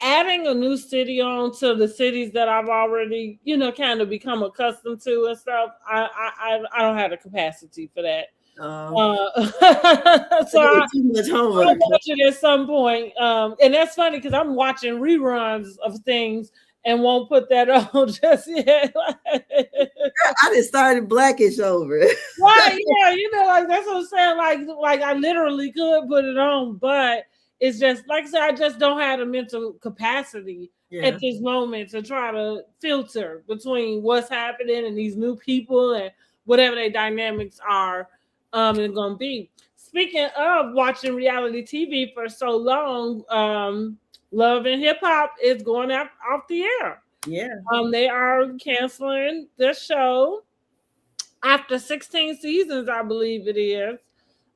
adding a new city on to the cities that I've already, you know, kind of become accustomed to and stuff, I don't have the capacity for that. So I'll watch it at some point. And that's funny because I'm watching reruns of things and won't put that on just yet. I just started Blackish over it. Right, yeah, you know, like that's what I'm saying. Like I literally could put it on, but it's just like I said, I just don't have the mental capacity at this moment to try to filter between what's happening and these new people and whatever their dynamics are. It's gonna be. Speaking of watching reality TV for so long, Love and Hip Hop is going off the air. Yeah. They are canceling the show after 16 seasons, I believe it is.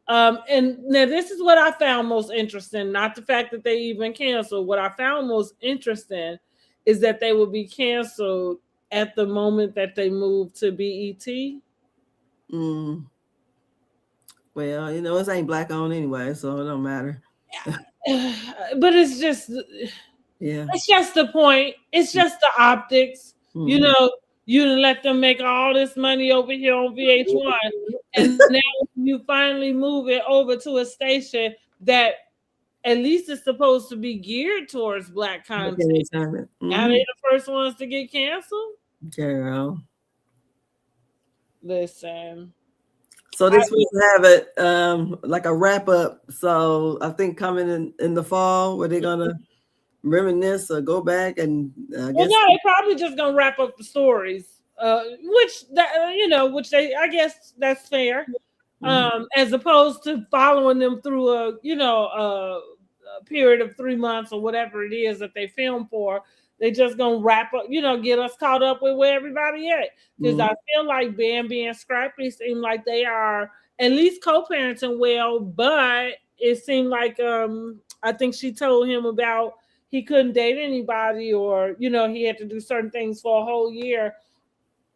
And now this is what I found most interesting, not the fact that they even canceled. What I found most interesting is that they will be canceled at the moment that they move to BET. Mm. Well, it ain't black owned anyway, so it don't matter. But it's just the point. It's just the optics. Mm-hmm. You let them make all this money over here on VH1, and now you finally move it over to a station that at least is supposed to be geared towards black content. Mm-hmm. Now they're the first ones to get canceled. Girl. Listen. So this was have it like a wrap up. So I think coming in the fall, where they're gonna reminisce or go back and well, no, they're probably just gonna wrap up the stories, which I guess that's fair. As opposed to following them through a period of 3 months or whatever it is that they film for. They just gonna wrap up, get us caught up with where everybody at. Because I feel like Bambi and Scrappy seem like they are at least co-parenting well, but it seemed like I think she told him about he couldn't date anybody, or he had to do certain things for a whole year.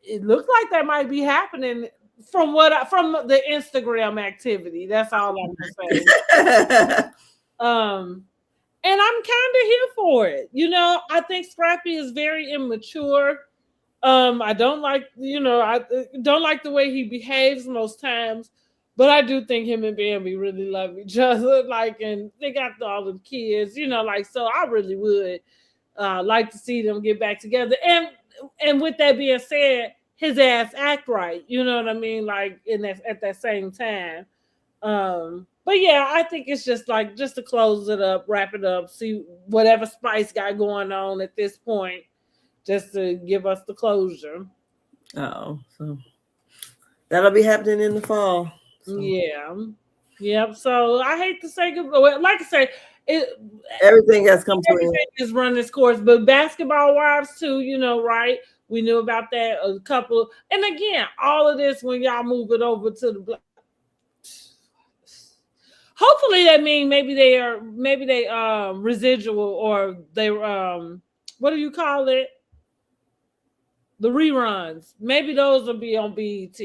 It looks like that might be happening from the Instagram activity. That's all I'm saying. And I'm kind of here for it. I think Scrappy is very immature. I don't like, I don't like the way he behaves most times, but I do think him and Bambi really love each other. And they got all them kids, so I really would like to see them get back together. And with that being said, his ass act right. You know what I mean? At that same time. But yeah, I think it's just to close it up, wrap it up, see whatever Spice got going on at this point, just to give us the closure. Oh, so that'll be happening in the fall. So. Yeah. Yep. So I hate to say goodbye. Like I say, everything has come to everything is run its course, but Basketball Wives too, right? We knew about that a couple. And again, all of this when y'all move it over to the black. Hopefully that means maybe they residual, or they what do you call it? The reruns. Maybe those will be on BET.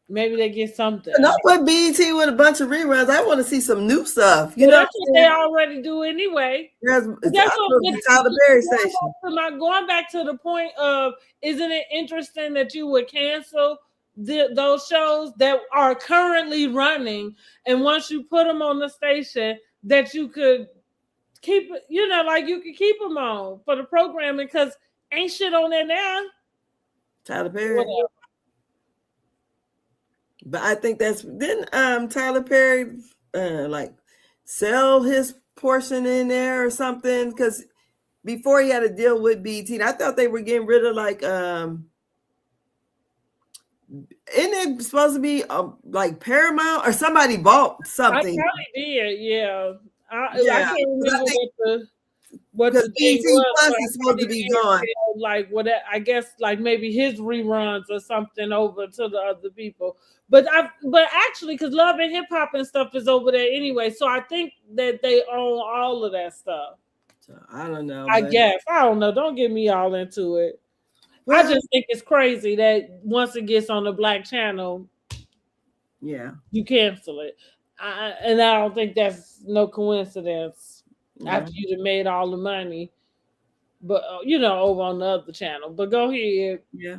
Maybe they get something. Not put BET with a bunch of reruns. I want to see some new stuff. That's what they already do anyway. That's what the Prairie station. Going back to the point of, isn't it interesting that you would cancel those shows that are currently running, and once you put them on the station, that you could keep, you could keep them on for the programming, because ain't shit on there now. Tyler Perry. Whatever. But I think didn't Tyler Perry sell his portion in there or something? Because before he had to deal with BET, I thought they were getting rid of isn't it supposed to be Paramount, or somebody bought something? I probably did, yeah. I can't remember what the BET Plus is supposed to be gone. I guess maybe his reruns or something over to the other people. But actually, because Love and Hip Hop and stuff is over there anyway, so I think that they own all of that stuff. So I don't know. I guess I don't know. Don't get me all into it. Well, I just think it's crazy that once it gets on the black channel, you cancel it. And I don't think that's no coincidence. After you'd have made all the money, but over on the other channel. But go ahead. Yeah,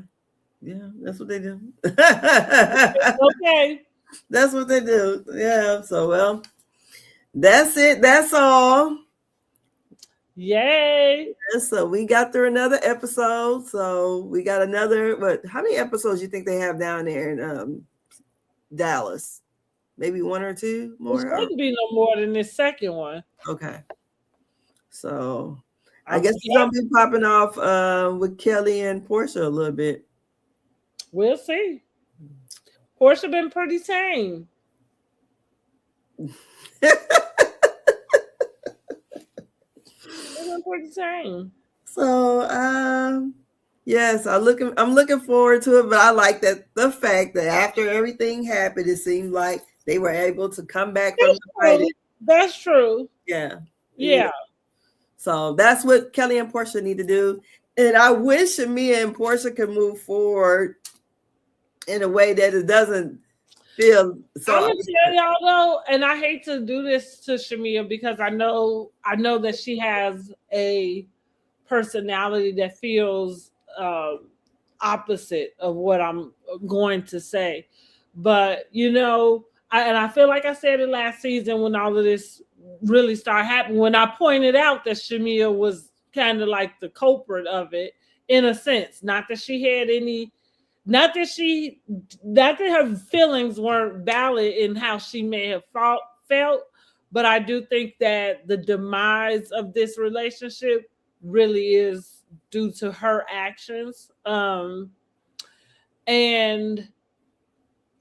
that's what they do. Okay, that's what they do. Yeah. So well, that's it. That's all. Yay! So we got through another episode. So we got another. How many episodes do you think they have down there in Dallas? Maybe one or two more. It's going to be no more than this second one. Okay. So I guess it's gonna be popping off with Kelly and Portia a little bit. We'll see. Portia been pretty tame. Pretty tame. So yes, I'm looking forward to it, but I like the fact that after everything happened, it seemed like They were able to come back from the fighting. That's true. Yeah. Yeah. So that's what Kellie and Portia need to do. And I wish Shamea and Portia could move forward in a way that it doesn't feel so. I'm gonna tell y'all though, and I hate to do this to Shamea because I know that she has a personality that feels opposite of what I'm going to say. But you know, I feel like I said it last season when all of this really started happening, when I pointed out that Shamea was kind of like the culprit of it, in a sense. Not that she had any, not that her feelings weren't valid in how she may have felt, but I do think that the demise of this relationship really is due to her actions. And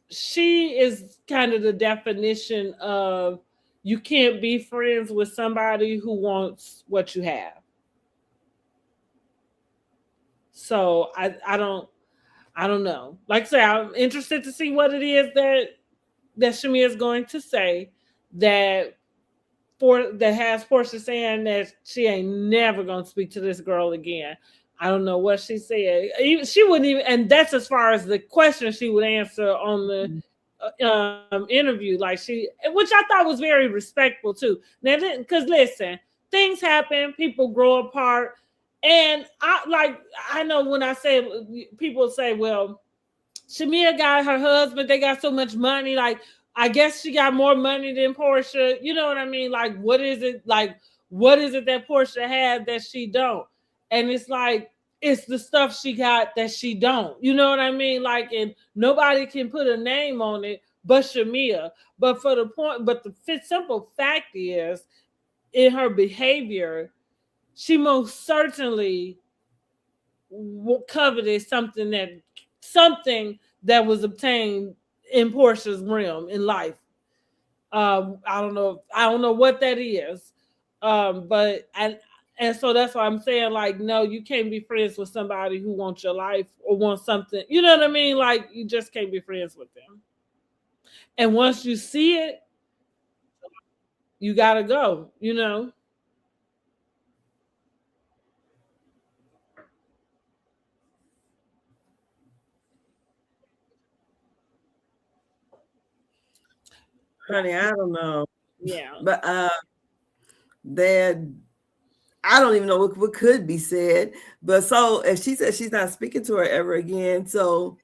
she is kind of the definition of you can't be friends with somebody who wants what you have. So I don't know. Like I say, I'm interested to see what it is that Shamea is going to say that has Portia saying that she ain't never gonna speak to this girl again. I don't know what she said. She wouldn't even, and that's as far as the question she would answer on the interview. Like which I thought was very respectful too. Now, because listen, things happen, people grow apart, and I know when I say, people say, well, Shamea got her husband, they got so much money, like I guess she got more money than Portia. You know what I mean? Like, what is it that Portia had that she don't? And it's like, it's the stuff she got that she don't. You know what I mean? Like, and nobody can put a name on it but Shamea. But the simple fact is, in her behavior, she most certainly coveted something that was obtained in Portia's realm in life. I don't know what that is. But so that's why I'm saying, like, no, you can't be friends with somebody who wants your life or wants something. You know what I mean? Like, you just can't be friends with them. And once you see it, you gotta go, you know. Honey, I don't know. Yeah. But I don't even know what could be said. But so if she said she's not speaking to her ever again, so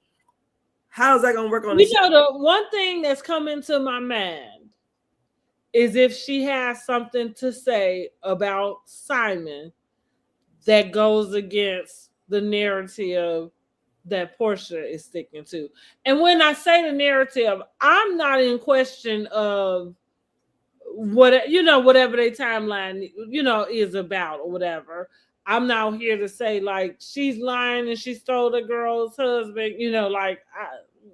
how is that gonna work on the show? The one thing that's coming to my mind is if she has something to say about Simon that goes against the narrative that Portia is sticking to. And when I say the narrative, I'm not in question of whatever their timeline, is about or whatever. I'm not here to say like she's lying and she stole the girl's husband,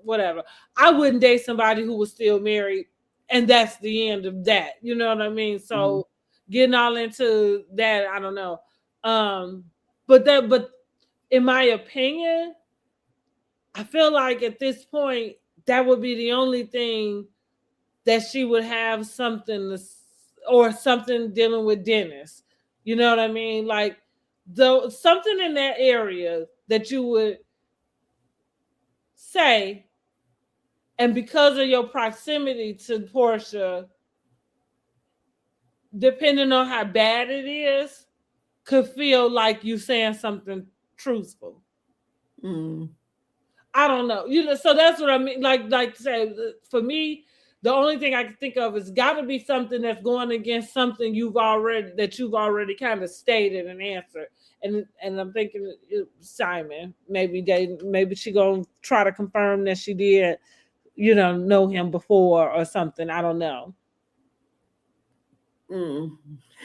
whatever. I wouldn't date somebody who was still married, and that's the end of that. You know what I mean? So getting all into that, I don't know. But in my opinion, I feel like at this point that would be the only thing that she would have something dealing with Dennis. You know what I mean? Like something in that area that you would say, and because of your proximity to Portia, depending on how bad it is, could feel like you saying something truthful. I don't know. So that's what I mean. Like say, for me, the only thing I can think of is got to be something that's going against something you've already kind of stated and answered. And I'm thinking Simon, maybe she gonna try to confirm that she did, know him before or something. I don't know. When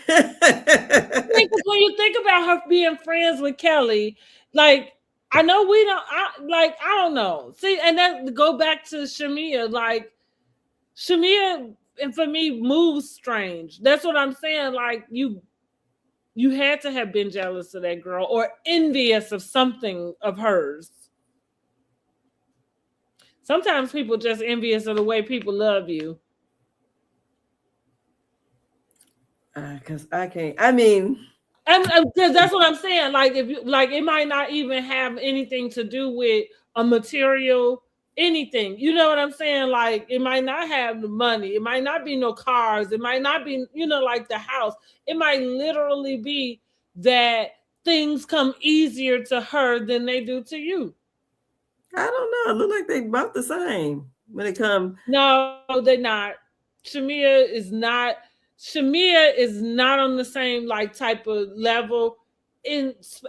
you think about her being friends with Kellie, like I know we don't. I don't know. See, and that go back to Shamea. Like Shamea, and for me, moves strange. That's what I'm saying. Like you had to have been jealous of that girl or envious of something of hers. Sometimes people just envious of the way people love you. Because I can't. I mean, because that's what I'm saying. Like if you like, it might not even have anything to do with a material anything. You know what I'm saying? Like it might not have the money. It might not be no cars. It might not be, you know, like the house. It might literally be that things come easier to her than they do to you. I don't know. It look like they about the same when it comes. No, they're not. Shamea is not on the same like type of level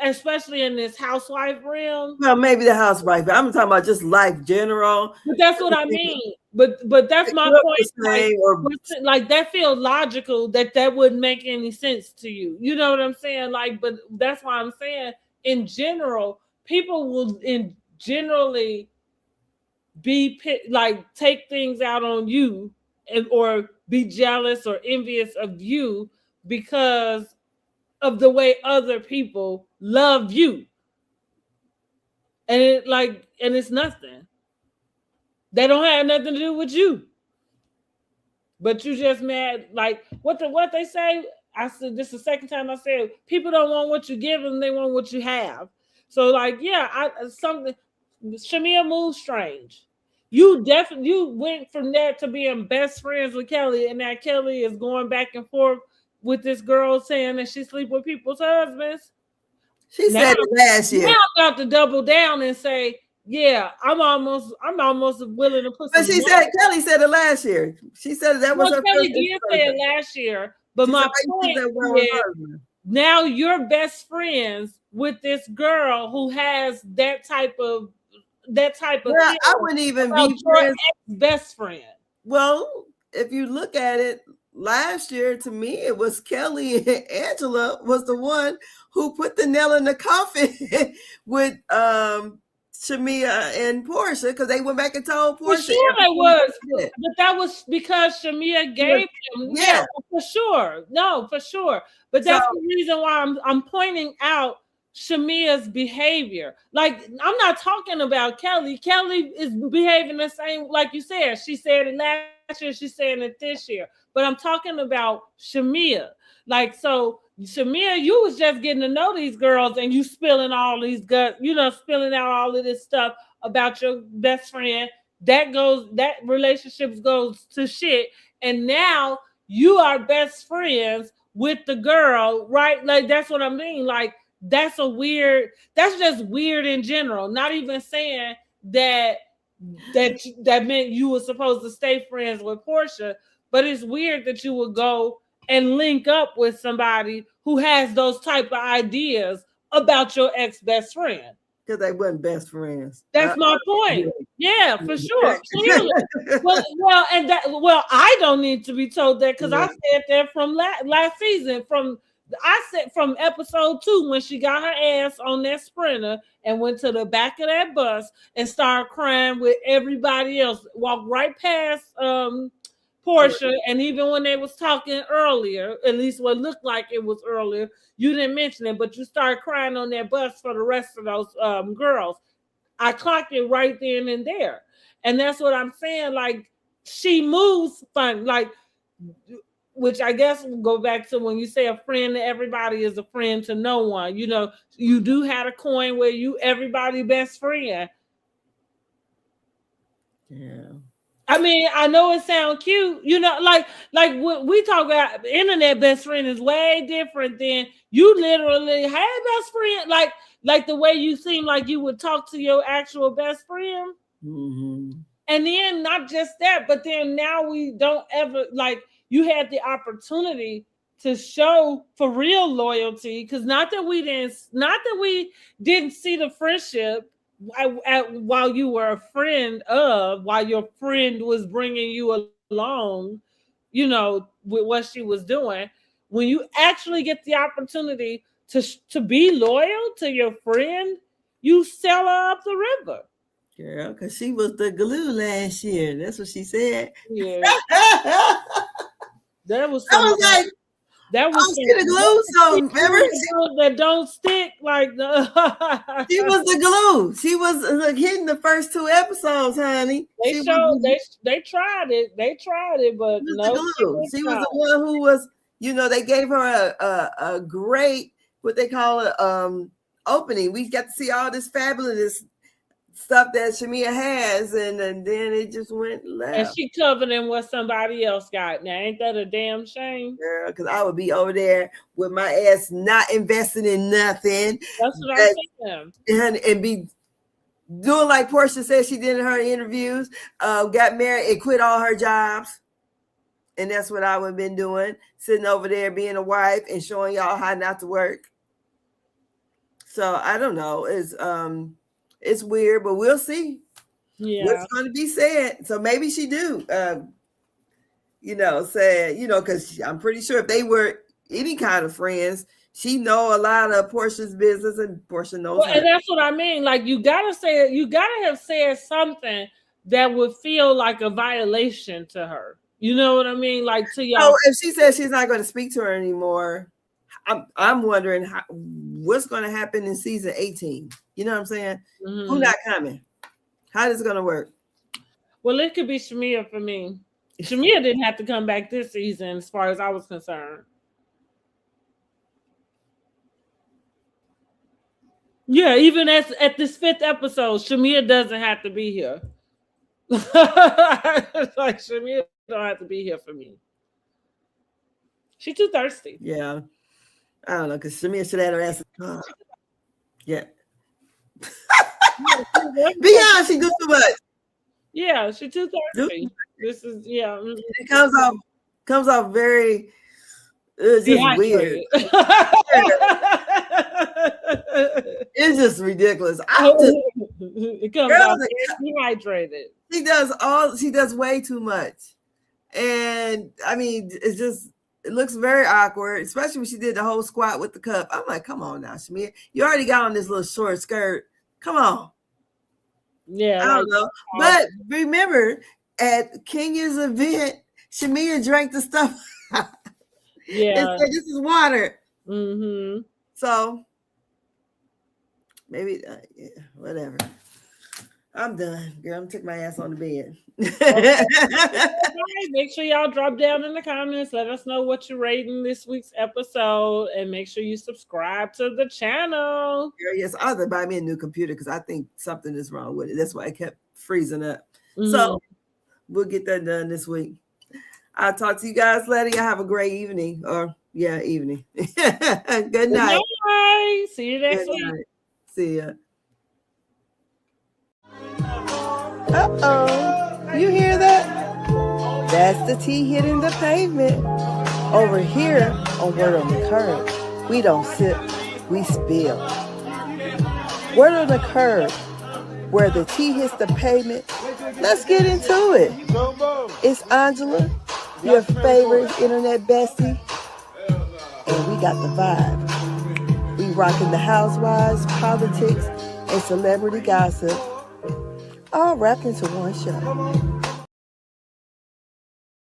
especially in this housewife realm. Well, maybe the housewife, but I'm talking about just life general. But that's what I mean. But that's my point. Like that feels logical that wouldn't make any sense to you. You know what I'm saying? Like, but that's why I'm saying in general, people will generally be like take things out on you or be jealous or envious of you because of the way other people love you. And it's nothing. They don't have nothing to do with you. But you just mad, like what they say. I said this the second time I said people don't want what you give them, they want what you have. So like, yeah, Shamea moves strange. You went from that to being best friends with Kelly, and that Kelly is going back and forth with this girl saying that she sleep with people's husbands. She said it last year. Now I'm about to double down and say, yeah, I'm almost willing to put. But Kelly said it last year. She said that was her. Kelly did say it last year, but my point is now you're best friends with this girl who has that type of. Well, I wouldn't even be friends. Best friend. Well, if you look at it, last year to me it was Kelly and Angela was the one who put the nail in the coffin with Shamea and Portia because they went back and told Portia. For sure it was, but that was because Shamea gave him. Yeah, for sure. No, for sure. But that's the reason why I'm pointing out Shamea's behavior. Like I'm not talking about Kelly. Kelly is behaving the same, like you said. She said it last year. She's saying it this year. But I'm talking about Shamea. Like so, Shamea, you was just getting to know these girls, and you spilling all these guts. You know, spilling out all of this stuff about your best friend. That relationship goes to shit, and now you are best friends with the girl, right? Like that's what I mean. Like. That's just weird in general. Not even saying that meant you were supposed to stay friends with Portia, but it's weird that you would go and link up with somebody who has those type of ideas about your ex-best friend. Because they weren't best friends. That's my point. Yeah, for sure. Clearly. Well, I don't need to be told that because I said that from last season. I said from episode 2 when she got her ass on that Sprinter and went to the back of that bus and started crying with everybody else. Walked right past Portia, and even when they was talking earlier, at least what looked like it was earlier, you didn't mention it, but you started crying on that bus for the rest of those girls. I clocked it right then and there, and that's what I'm saying. Like she moves fun, like. Which I guess will go back to when you say a friend to everybody is a friend to no one. You know, you do have a coin where everybody best friend. Yeah. I mean, I know it sounds cute. You know, like what we talk about, internet best friend is way different than you literally had best friend. Like the way you seem like you would talk to your actual best friend. Mm-hmm. And then not just that, but then now we don't ever like. You had the opportunity to show for real loyalty, because not that we didn't see the friendship while you were a friend of, while your friend was bringing you along, you know, with what she was doing. When you actually get the opportunity to be loyal to your friend, you sell her up the river. Girl, because she was the glue last year. That's what she said. Yeah. I That was the glue. So remember, that don't stick like the. She was the glue. She was hitting the first 2 episodes, honey. They they tried it. They tried it, but no. She was the one who was. They gave her a great what they call it opening. We got to see all this fabulous stuff that Shamea has, and then it just went left. And she covered in what somebody else got. Now, ain't that a damn shame? Girl, because I would be over there with my ass not investing in nothing. That's what I'm saying. And be doing like Portia said she did in her interviews, got married and quit all her jobs. And that's what I would have been doing, sitting over there being a wife and showing y'all how not to work. So I don't know. It's weird, but we'll see. Yeah, what's going to be said. So maybe she do, say, because I'm pretty sure if they were any kind of friends, she know a lot of Portia's business, and Portia knows her. And that's what I mean. Like you gotta say it. You gotta have said something that would feel like a violation to her. You know what I mean? Like to y'all. So if she says she's not going to speak to her anymore, I'm wondering what's going to happen in season 18. You know what I'm saying? Mm-hmm. Who's not coming? How is it going to work? Well, it could be Shamea for me. Shamea didn't have to come back this season, as far as I was concerned. Yeah, even at this 5th episode, Shamea doesn't have to be here. Like Shamea don't have to be here for me. She's too thirsty. Yeah. I don't know, because Shamea should have her ass. Yeah. Beyond, she do too much. Yeah, she's too thirsty. This is It comes off very just weird. It's just ridiculous. It comes off dehydrated. She does way too much. And I mean, it looks very awkward, especially when she did the whole squat with the cup. I'm like, come on now, Shamea. You already got on this little short skirt. Come on. Yeah. I don't know. But remember, at Kenya's event, Shamea drank the stuff. Yeah. And said, this is water. Mm-hmm. So maybe, whatever. I'm done, girl. I'm taking my ass on the bed. Okay. Make sure y'all drop down in the comments. Let us know what you're rating this week's episode, and make sure you subscribe to the channel. Girl, yes, I was to buy me a new computer because I think something is wrong with it. That's why it kept freezing up. Mm-hmm. So we'll get that done this week. I'll talk to you guys later. Y'all have a great evening. Evening. Good night. Bye. See you next week. Night. See ya. Uh-oh. You hear that? That's the tea hitting the pavement. Over here on Word on the Curb, we don't sip, we spill. Word on the Curb, where the tea hits the pavement. Let's get into it. It's Angela, your favorite internet bestie, and we got the vibe. We rocking the housewives, politics, and celebrity gossip, all wrapped into one show.